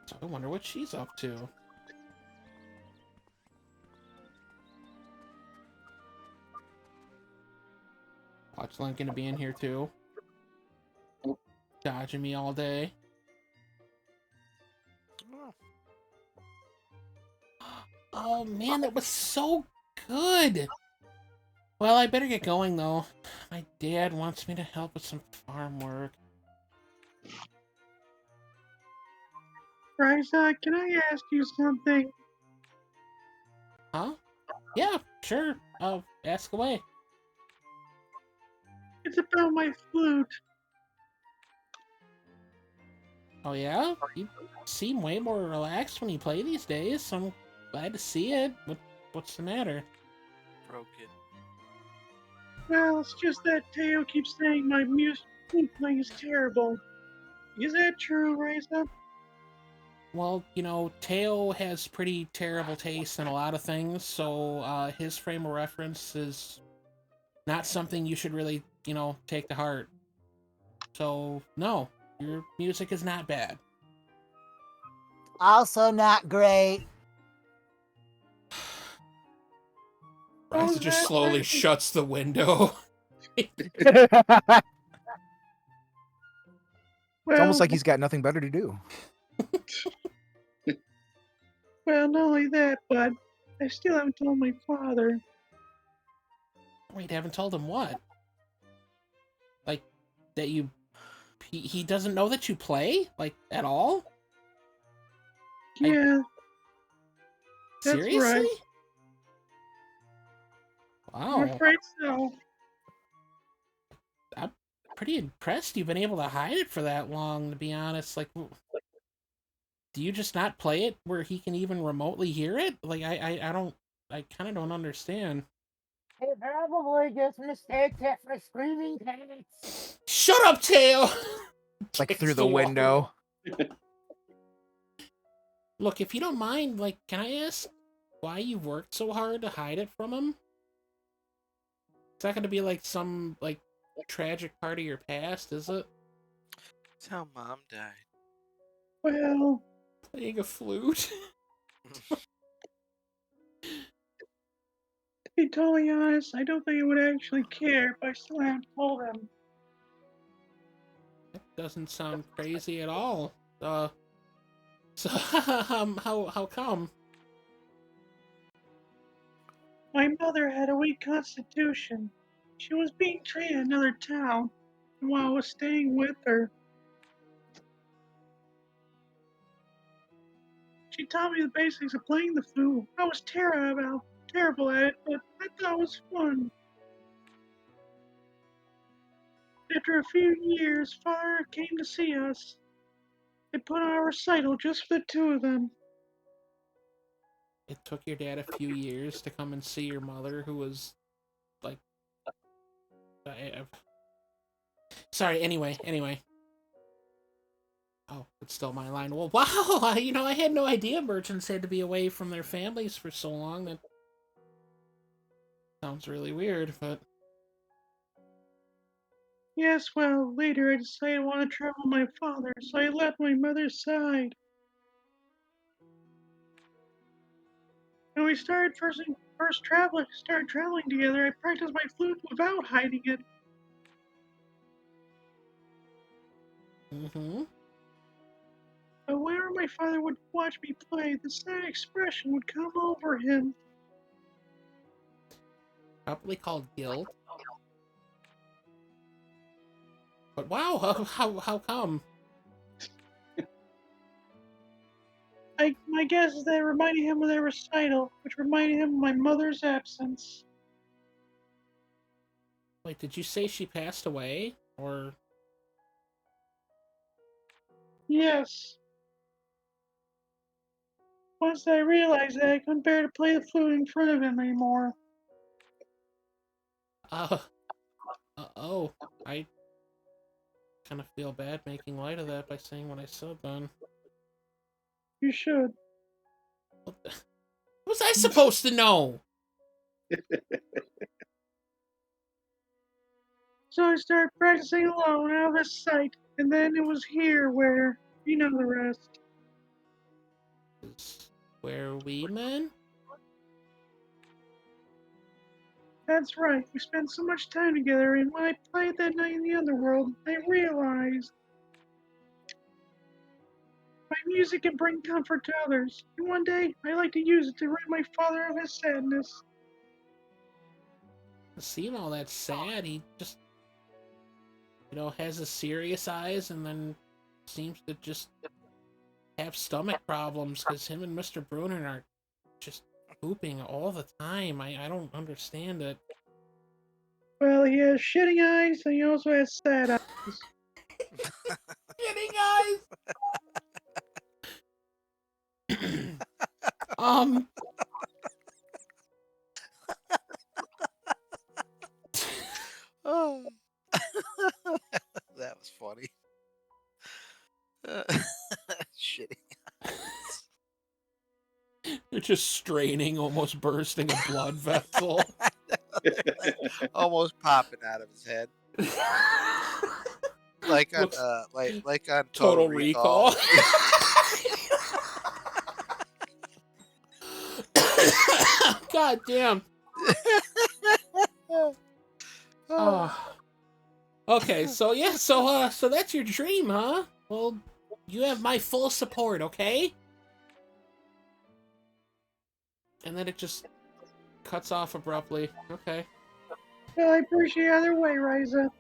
So I wonder what she's up to. Watch Link gonna be in here too. Dodging me all day. Oh man, that was so good! Well, I better get going though. My dad wants me to help with some farm work. Ryza, can I ask you something? Huh? Yeah, sure. Ask away. It's about my flute. Oh yeah? You seem way more relaxed when you play these days. I'm glad to see it. What's the matter? Broke it. Well, it's just that Teo keeps saying my flute playing is terrible. Is that true, Ryza? Well, Teo has pretty terrible taste in a lot of things, so his frame of reference is not something you should really, take to heart. So, no, your music is not bad. Also not great. Ryza just slowly shuts the window. It's almost like he's got nothing better to do. Well, not only that, but I still haven't told my father. Wait, haven't told him what? Like, that you... He doesn't know that you play? Like, at all? Yeah. That's Seriously? right. Wow. I'm afraid so. I'm pretty impressed you've been able to hide it for that long, to be honest. Like, do you just not play it where he can even remotely hear it? Like, I kind of don't understand. He probably just mistaked it for screaming cats. Shut up, Teo! Like through the window. Look, if you don't mind, like, can I ask why you worked so hard to hide it from him? It's not gonna be like some, like, tragic part of your past, is it? It's how Mom died. Well, playing a flute. to be totally honest, I don't think I would actually care if I still hadn't told him. That doesn't sound crazy at all. So how come? My mother had a weak constitution. She was being trained in another town, and while I was staying with her, she taught me the basics of playing the flute. I was terrible at it, but I thought it was fun. After a few years, Father came to see us. They put on a recital just for the two of them. It took your dad a few years to come and see your mother, who was, like... Sorry, anyway. Oh, it's still my line. Well, wow, I had no idea merchants had to be away from their families for so long. That sounds really weird, but... Yes, well, later I decided I want to travel with my father, so I left my mother's side. When we started traveling together, I practiced my flute without hiding it. Mm-hmm. But whenever my father would watch me play, the sad expression would come over him. Probably called guilt. But wow, how come? My guess is that it reminded him of their recital, which reminded him of my mother's absence. Wait, did you say she passed away? Or... Yes. Once I realized that I couldn't bear to play the flute in front of him anymore. Oh, I kind of feel bad making light of that by saying what I said then. You should. What was I supposed to know? So I started practicing alone out of his sight, and then it was here where, you know the rest. Where we men? That's right, we spent so much time together, and when I played that night in the underworld, I realized my music can bring comfort to others, and one day I'd like to use it to rid my father of his sadness. Seeing all that sad, he just, has his serious eyes and then seems to just have stomach problems because him and Mr. Bruner are just pooping all the time. I don't understand it. Well, he has shitting eyes, and he also has sad eyes. Shitting eyes! Oh, that was funny. Shitty. They're just straining, almost bursting a blood vessel. Almost popping out of his head. Like on like on Total Recall. God damn. Oh. Okay, so yeah, so that's your dream, huh? Well, you have my full support, okay? And then it just cuts off abruptly. Okay. Well, I appreciate either way, Ryza.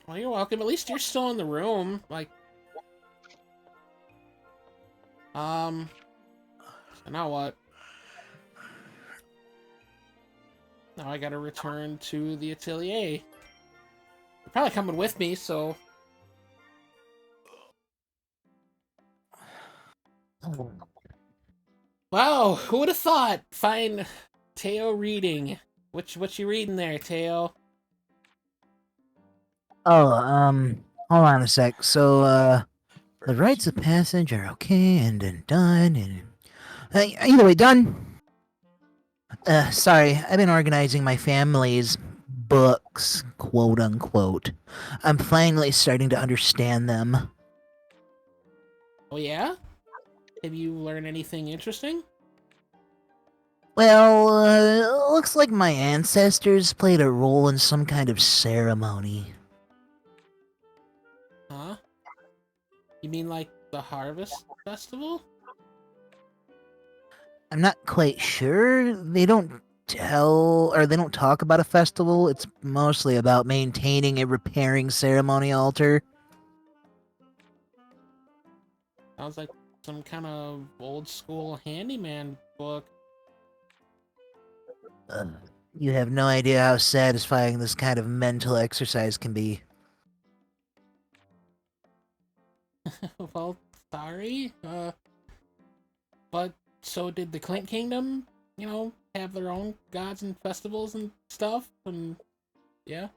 Well, you're welcome. At least you're still in the room. Like, so now what? Now I gotta return to the Atelier. You're probably coming with me, so... Wow, who would have thought? Fine, Teo reading. What you reading there, Teo? Oh, hold on a sec. So, the rites of passage are okay and then done and... either way, done. Sorry, I've been organizing my family's books, quote unquote. I'm finally starting to understand them. Oh yeah? Have you learned anything interesting? Well, looks like my ancestors played a role in some kind of ceremony. Huh? You mean like the Harvest Festival? I'm not quite sure. They don't talk about a festival. It's mostly about maintaining a repairing ceremony altar. Sounds like some kind of old school handyman book. You have no idea how satisfying this kind of mental exercise can be. Well, sorry. But so did the Clint Kingdom, have their own gods and festivals and stuff, and yeah.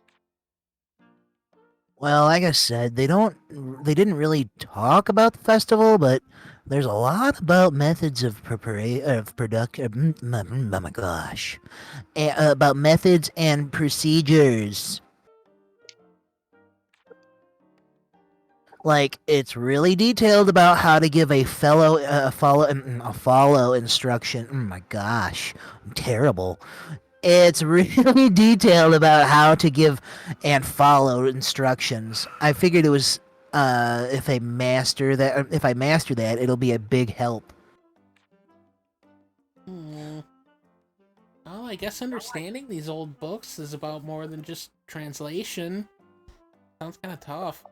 Well, like I said, they didn't really talk about the festival, but there's a lot about methods of production. Oh my gosh, about methods and procedures. Like it's really detailed about how to give a follow instruction. Oh my gosh, I'm terrible. It's really detailed about how to give and follow instructions. I figured it was if I master that, it'll be a big help. Hmm. Well, I guess understanding these old books is about more than just translation. Sounds kind of tough.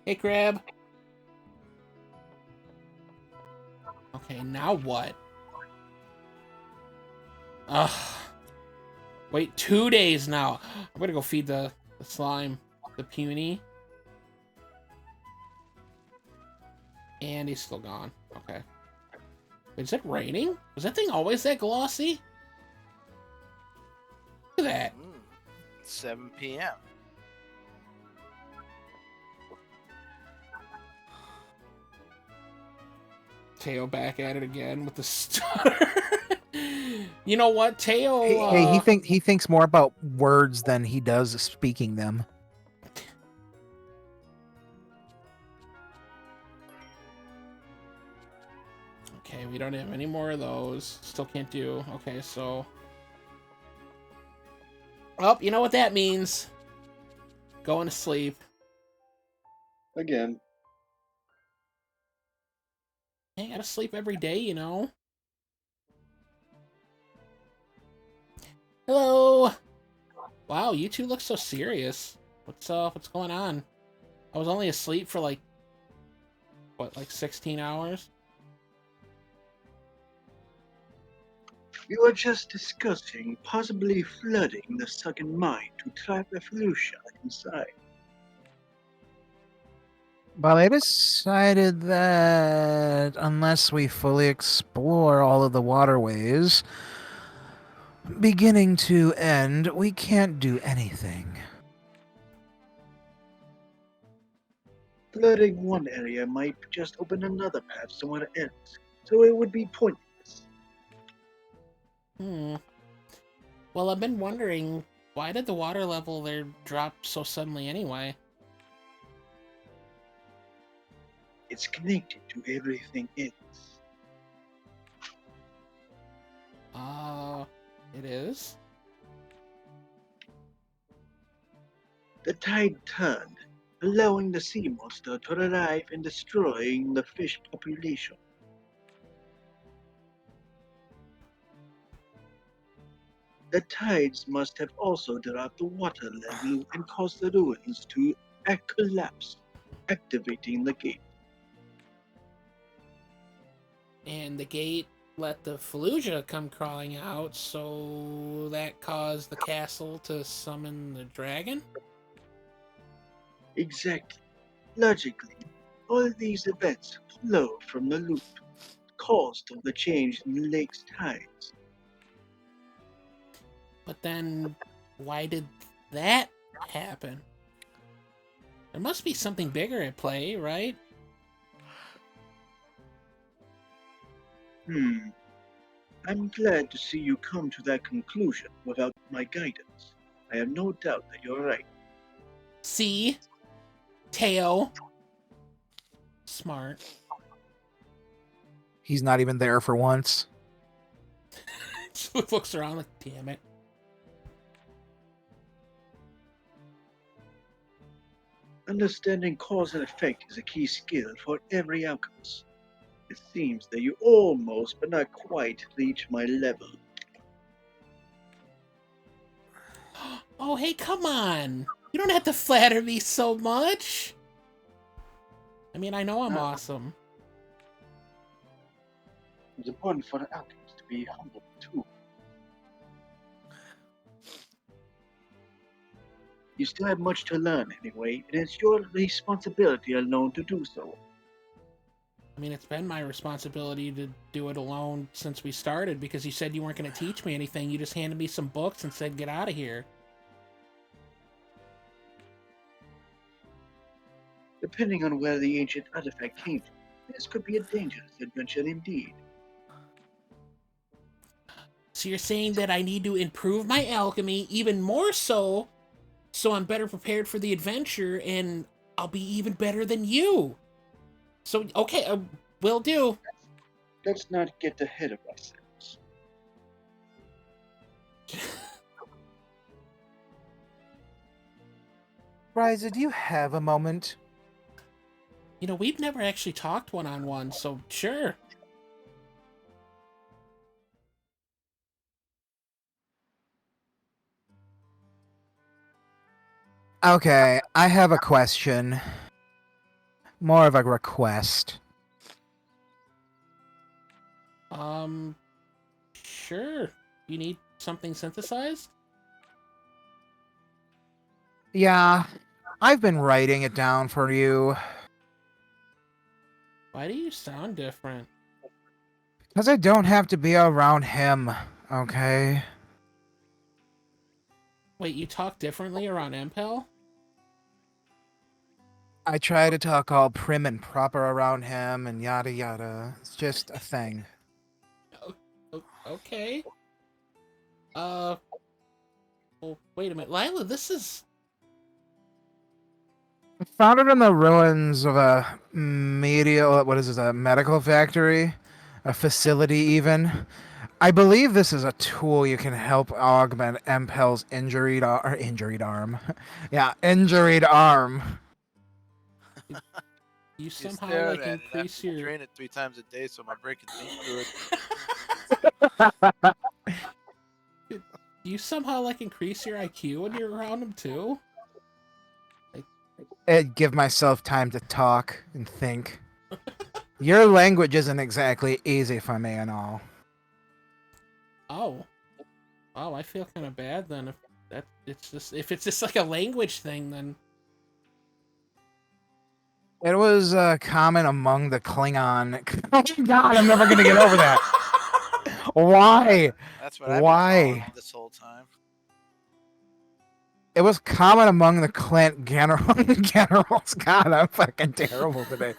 Hey, Crab. Okay, now what? Ugh. Wait, 2 days now. I'm gonna go feed the slime, the puny. And he's still gone. Okay. Wait, is it raining? Was that thing always that glossy? Look at that. 7 p.m. Teo back at it again with the stutter. You know what, Teo? Hey, he thinks more about words than he does speaking them. Okay, we don't have any more of those. Still can't do. Okay, so. Oh, you know what that means. Going to sleep. Again. I gotta sleep every day, you know. Hello. Wow, you two look so serious. What's going on? I was only asleep for like 16 hours? We were just discussing possibly flooding the second mine to trap the Felucia inside. But I decided that unless we fully explore all of the waterways, beginning to end, we can't do anything. Flooding one area might just open another path somewhere else, so it would be pointless. Well, I've been wondering, why did the water level there drop so suddenly anyway? It's connected to everything else. It is? The tide turned, allowing the sea monster to arrive and destroying the fish population. The tides must have also dropped the water level and caused the ruins to collapse, activating the gate. And the gate let the Fallujah come crawling out, so that caused the castle to summon the dragon? Exactly. Logically, all of these events flow from the loop, caused of the change in the lake's tides. But then, why did that happen? There must be something bigger at play, right? I'm glad to see you come to that conclusion without my guidance. I have no doubt that you're right. See? Teo. Smart. He's not even there for once. Just looks around like, damn it. Understanding cause and effect is a key skill for every alchemist. It seems that you almost, but not quite, reach my level. Oh, hey, come on. You don't have to flatter me so much. I mean, I know I'm awesome. It's important for the alchemist to be humble too. You still have much to learn anyway, and it's your responsibility alone to do so. I mean, it's been my responsibility to do it alone since we started because you said you weren't going to teach me anything. You just handed me some books and said, get out of here. Depending on where the ancient artifact came from, this could be a dangerous adventure indeed. So you're saying that I need to improve my alchemy even more so I'm better prepared for the adventure and I'll be even better than you. So, okay, will do. Let's not get ahead of ourselves. Ryza, do you have a moment? You know, we've never actually talked one-on-one, so sure. Okay, I have a question. More of a request. Sure. You need something synthesized? Yeah, I've been writing it down for you. Why do you sound different? Because I don't have to be around him, okay? Wait, you talk differently around Impel? I try to talk all prim and proper around him and yada yada. It's just a thing. Okay. Well, wait a minute. Lila, this is... I found it in the ruins of a a medical factory? A facility even. I believe this is a tool you can help augment Empel's injured arm. Yeah, injured arm. You somehow, stare like, at it. I increase your... drain it 3 times a day so my brain can think through it. You somehow, like, increase your IQ when you're around him, too? I'd give myself time to talk and think. Your language isn't exactly easy for me and all. Oh. Oh, I feel kind of bad then if it's just like a language thing, then... It was common among the Klingon. Oh my god, I'm never gonna get over that. Why? That's what I've been Why? calling him this whole time. It was common among the generals. God, I'm fucking terrible today.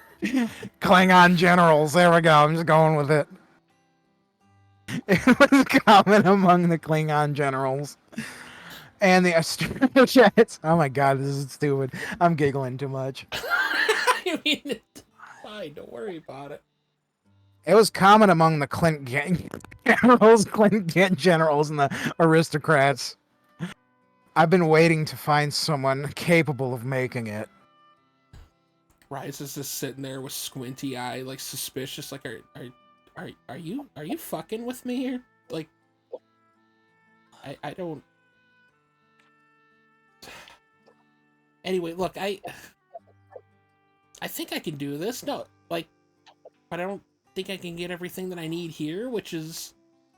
Klingon generals. There we go. I'm just going with it. It was common among the Klingon generals. And the Australians. Oh my god, this is stupid. I'm giggling too much. I mean, it's fine. Don't worry about it. It was common among the Clint generals, generals, and the aristocrats. I've been waiting to find someone capable of making it. Ryza's just sitting there with squinty eye, like suspicious. Like, are you fucking with me here? Like, I don't. Anyway, look, I think I can do this. No, like, but I don't think I can get everything that I need here, which is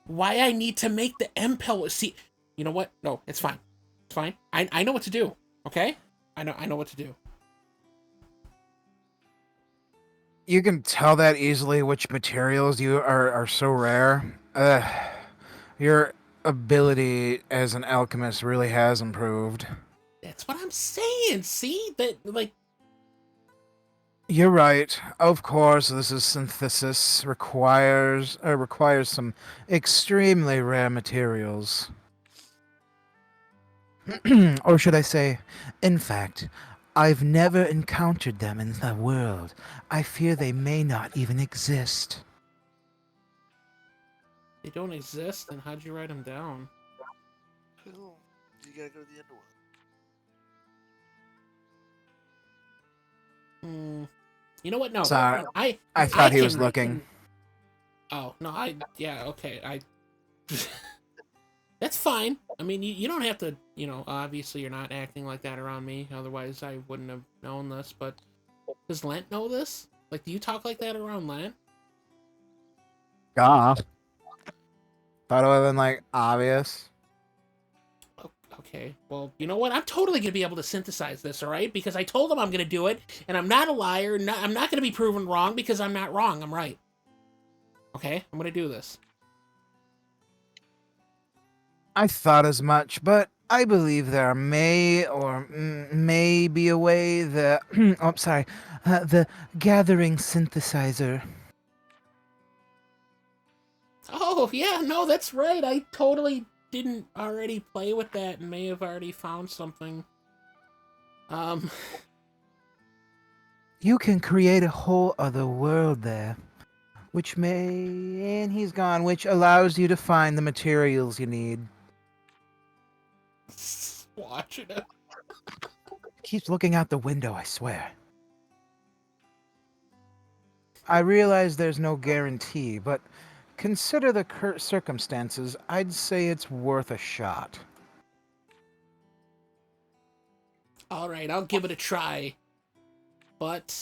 why I need to make the Impel. See, you know what? No, it's fine. It's fine. I know what to do. Okay? I know what to do. You can tell that easily which materials you are so rare. Your ability as an alchemist really has improved. That's what I'm saying. See that, like. You're right. Of course, this is synthesis requires some extremely rare materials. Or should I say, in fact, I've never encountered them in the world. I fear they may not even exist. They don't exist, then how'd you write them down? You gotta go to the underworld. You know what? No. Sorry. I thought he was looking. Oh, no, yeah, okay, That's fine. I mean, you don't have to, obviously you're not acting like that around me, otherwise I wouldn't have known this, but does Lent know this? Like, do you talk like that around Lent? Thought it would have been, like, obvious. Okay, well, you know what? I'm totally going to be able to synthesize this, all right? Because I told him I'm going to do it, and I'm not a liar. I'm not going to be proven wrong because I'm not wrong. I'm right. Okay, I'm going to do this. I thought as much, but I believe there may be a way that. Oh, I'm sorry. The gathering synthesizer. Oh, yeah, no, that's right. I totally didn't already play with that and may have already found something. You can create a whole other world there, which may. And he's gone, which allows you to find the materials you need. Watching it. Keeps looking out the window, I swear. I realize there's no guarantee, but consider the circumstances. I'd say it's worth a shot. All right, I'll give it a try. But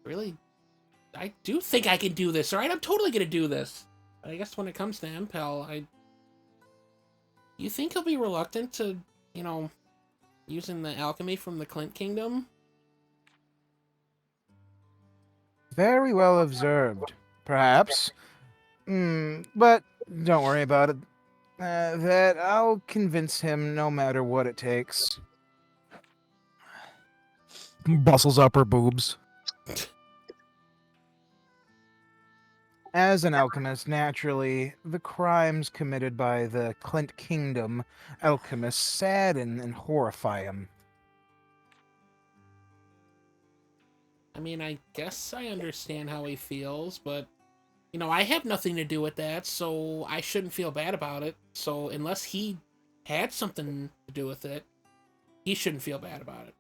really, I do think I can do this. All right, I'm totally gonna do this. I guess when it comes to Impel, you think he'll be reluctant to, you know, using the alchemy from the Clint Kingdom? Very well observed, perhaps. But don't worry about it. That I'll convince him no matter what it takes. Bustles up her boobs. As an alchemist, naturally, the crimes committed by the Clint Kingdom alchemists sadden and horrify him. I mean, I guess I understand how he feels, but, you know, I have nothing to do with that, so I shouldn't feel bad about it. So unless he had something to do with it, he shouldn't feel bad about it.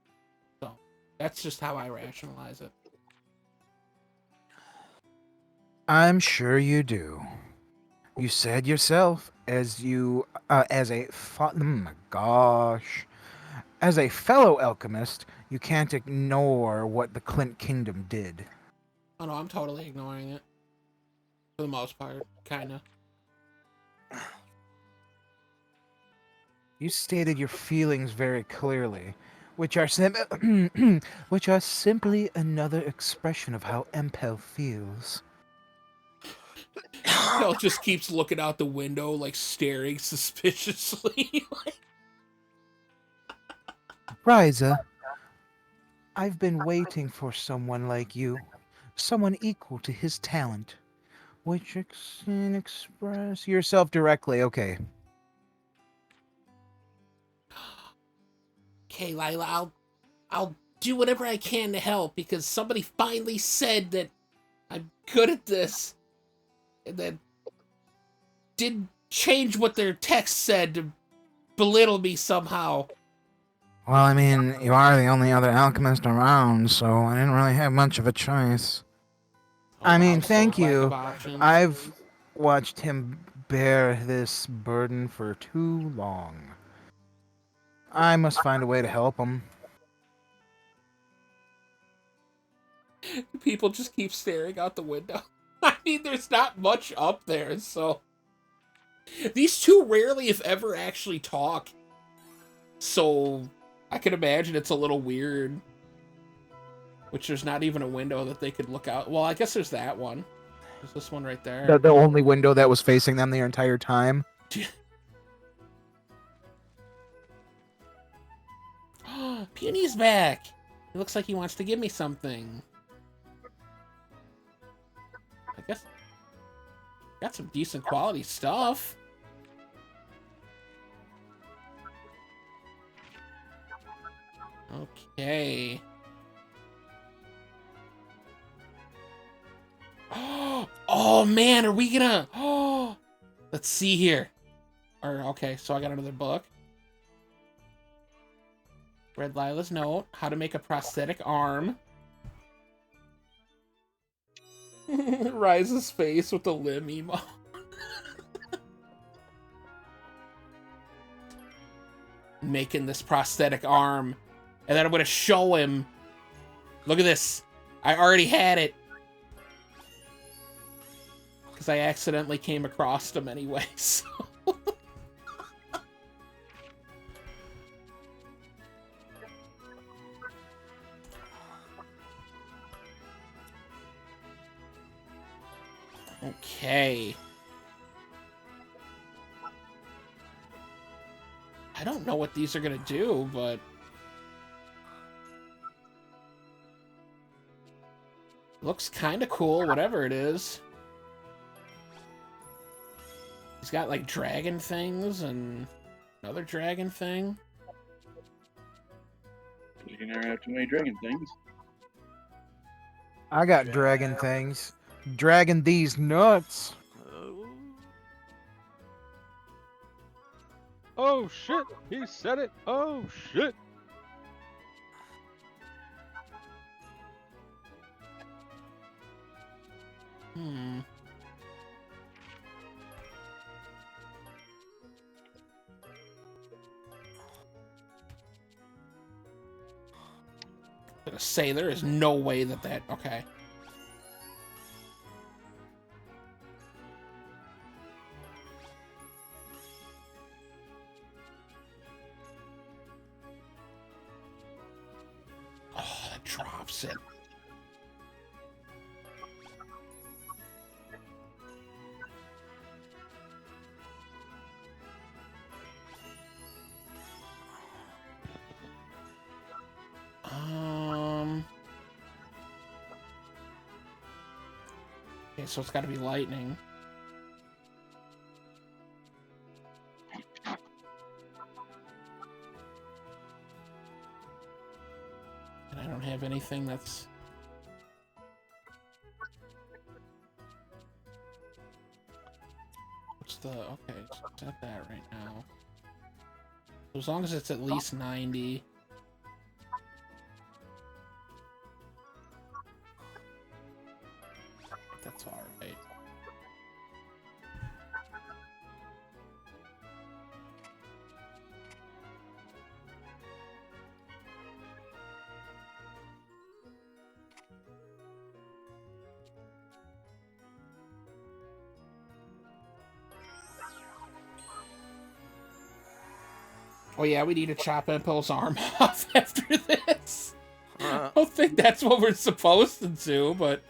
So that's just how I rationalize it. I'm sure you do. You said yourself, as a fellow alchemist, you can't ignore what the Clint Kingdom did. Oh no, I'm totally ignoring it. For the most part, kinda. You stated your feelings very clearly, which are which are simply another expression of how Empel feels. Impel just keeps looking out the window, like staring suspiciously. Ryza, I've been waiting for someone like you, someone equal to his talent, which express yourself directly. Okay. Okay, Lila, I'll do whatever I can to help because somebody finally said that I'm good at this, and that did change what their text said to belittle me somehow. Well, I mean, you are the only other alchemist around, so I didn't really have much of a choice. I mean, thank you. I've watched him bear this burden for too long. I must find a way to help him. People just keep staring out the window. I mean, there's not much up there, so... These two rarely, if ever, actually talk. So, I can imagine it's a little weird. Which there's not even a window that they could look out. Well, I guess there's that one. There's this one right there. The only window that was facing them the entire time. Peony's back! He looks like he wants to give me something. I guess... Got some decent quality stuff. Okay. Oh man, are we gonna... Oh, let's see here. Okay, so I got another book. Read Lila's note. How to make a prosthetic arm. Ryza's face with the limb emo. Making this prosthetic arm. And then I'm gonna show him. Look at this. I already had it. Because I accidentally came across them anyway, so. Okay. I don't know what these are gonna do, but looks kind of cool, whatever it is. He's got like dragon things and another dragon thing. You can never have too many dragon things. I got dragon things. Dragon these nuts. Oh shit! He said it. Oh shit! Hmm. I'm gonna say there is no way that. Okay. Oh, that drops it. Okay, so it's got to be lightning. And I don't have anything that's... What's the... Okay, so it's at that right now. So as long as it's at least 90... That's alright. Oh yeah, we need to chop Impel's arm off after this. I don't think that's what we're supposed to do, but...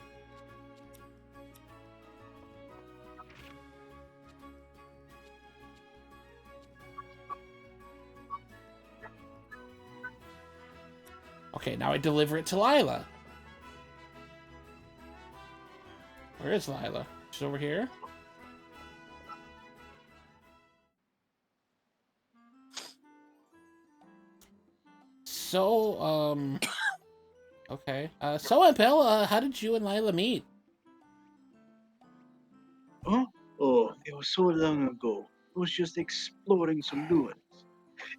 Okay, now I deliver it to Lila. Where is Lila? She's over here? So, okay. So, Impel, how did you and Lila meet? Huh? Oh, it was so long ago. I was just exploring some ruins.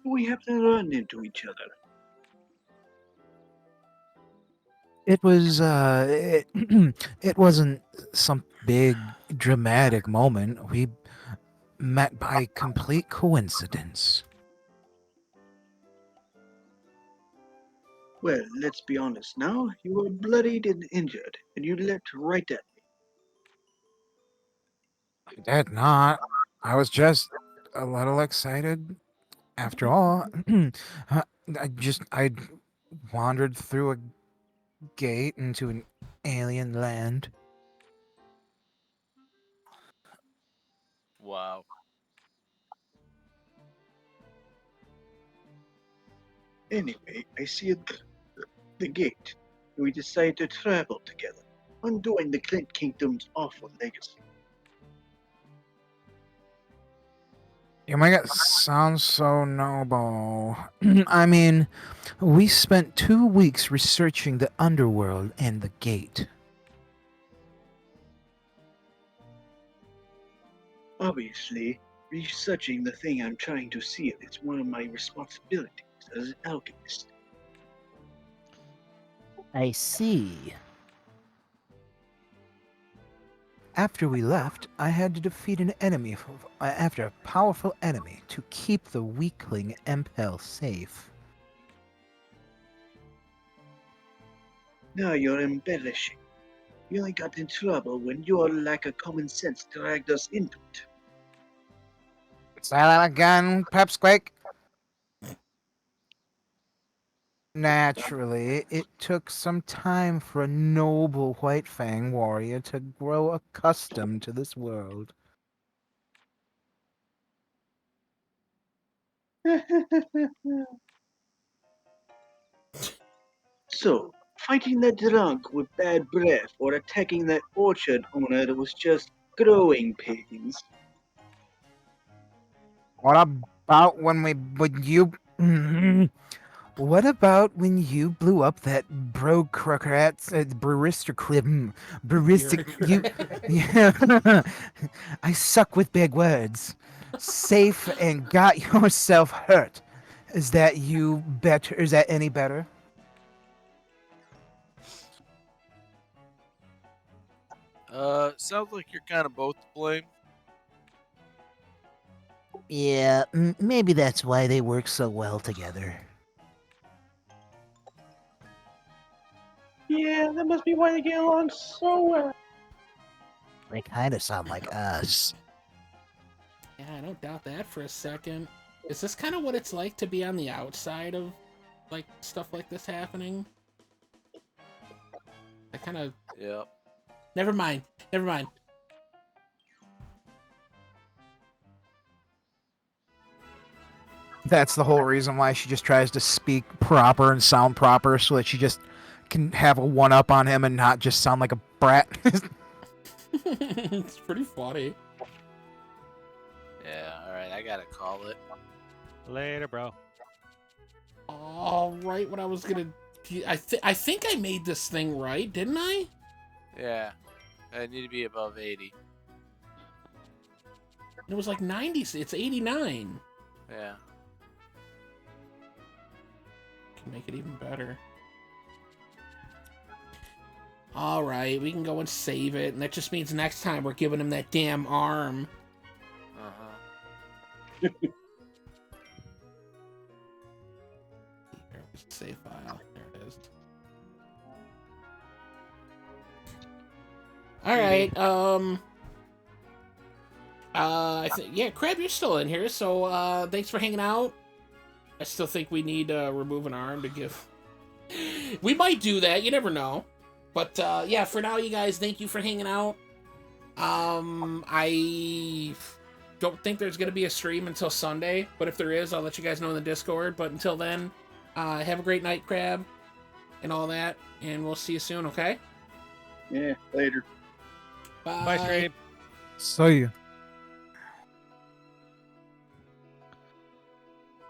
We happened to run into each other. It was it wasn't some big dramatic moment. We met by complete coincidence. Well, let's be honest now. You were bloodied and injured, and you leapt right at me. I did not. I was just a little excited. After all, I wandered through a gate into an alien land. Wow. Anyway, I sealed the gate, and we decided to travel together, undoing the Clint Kingdom's awful legacy. You make it sound so noble. I mean, we spent 2 weeks researching the underworld and the gate. Obviously, researching the thing I'm trying to seal is one of my responsibilities as an alchemist. I see. After we left, I had to defeat an enemy after a powerful enemy to keep the weakling Empel safe. Now you're embellishing. We only got in trouble when your lack of common sense dragged us into it. Say that again, Pepsquake. Naturally, it took some time for a noble White Fang warrior to grow accustomed to this world. So, fighting that drunk with bad breath or attacking that orchard owner that was just growing pains. What about when you what about when you blew up that brocrat's baristic you yeah I suck with big words. Safe and got yourself hurt. Is that you better? Is that any better? Sounds like you're kind of both to blame. Yeah, maybe that's why they work so well together. Yeah, that must be why they get along so well. They kind of sound like us. Yeah, I don't doubt that for a second. Is this kind of what it's like to be on the outside of, like, stuff like this happening? I kind of... Yep. Never mind. Never mind. That's the whole reason why she just tries to speak proper and sound proper so that she just can have a one up on him and not just sound like a brat. It's pretty funny. Yeah, alright, I gotta call it. Later, bro. All right, what I was gonna... I think I made this thing right, didn't I? Yeah. I need to be above 80. It was like 90, it's 89. Yeah. Can make it even better. Alright, we can go and save it, and that just means next time we're giving him that damn arm. Uh-huh. Save file. There it is. Alright, I think, yeah, Crab, you're still in here, so, thanks for hanging out. I still think we need to remove an arm to give... We might do that, you never know. But, yeah, for now, you guys, thank you for hanging out. I don't think there's going to be a stream until Sunday, but if there is, I'll let you guys know in the Discord. But until then, have a great night, Crab, and all that, and we'll see you soon, okay? Yeah, later. Bye. Bye, stream. See ya.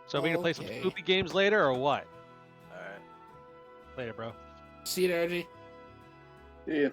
So we gonna play some Okay. spoopy games later or what? Alright. Later, bro. See you there, Reggie. Yeah.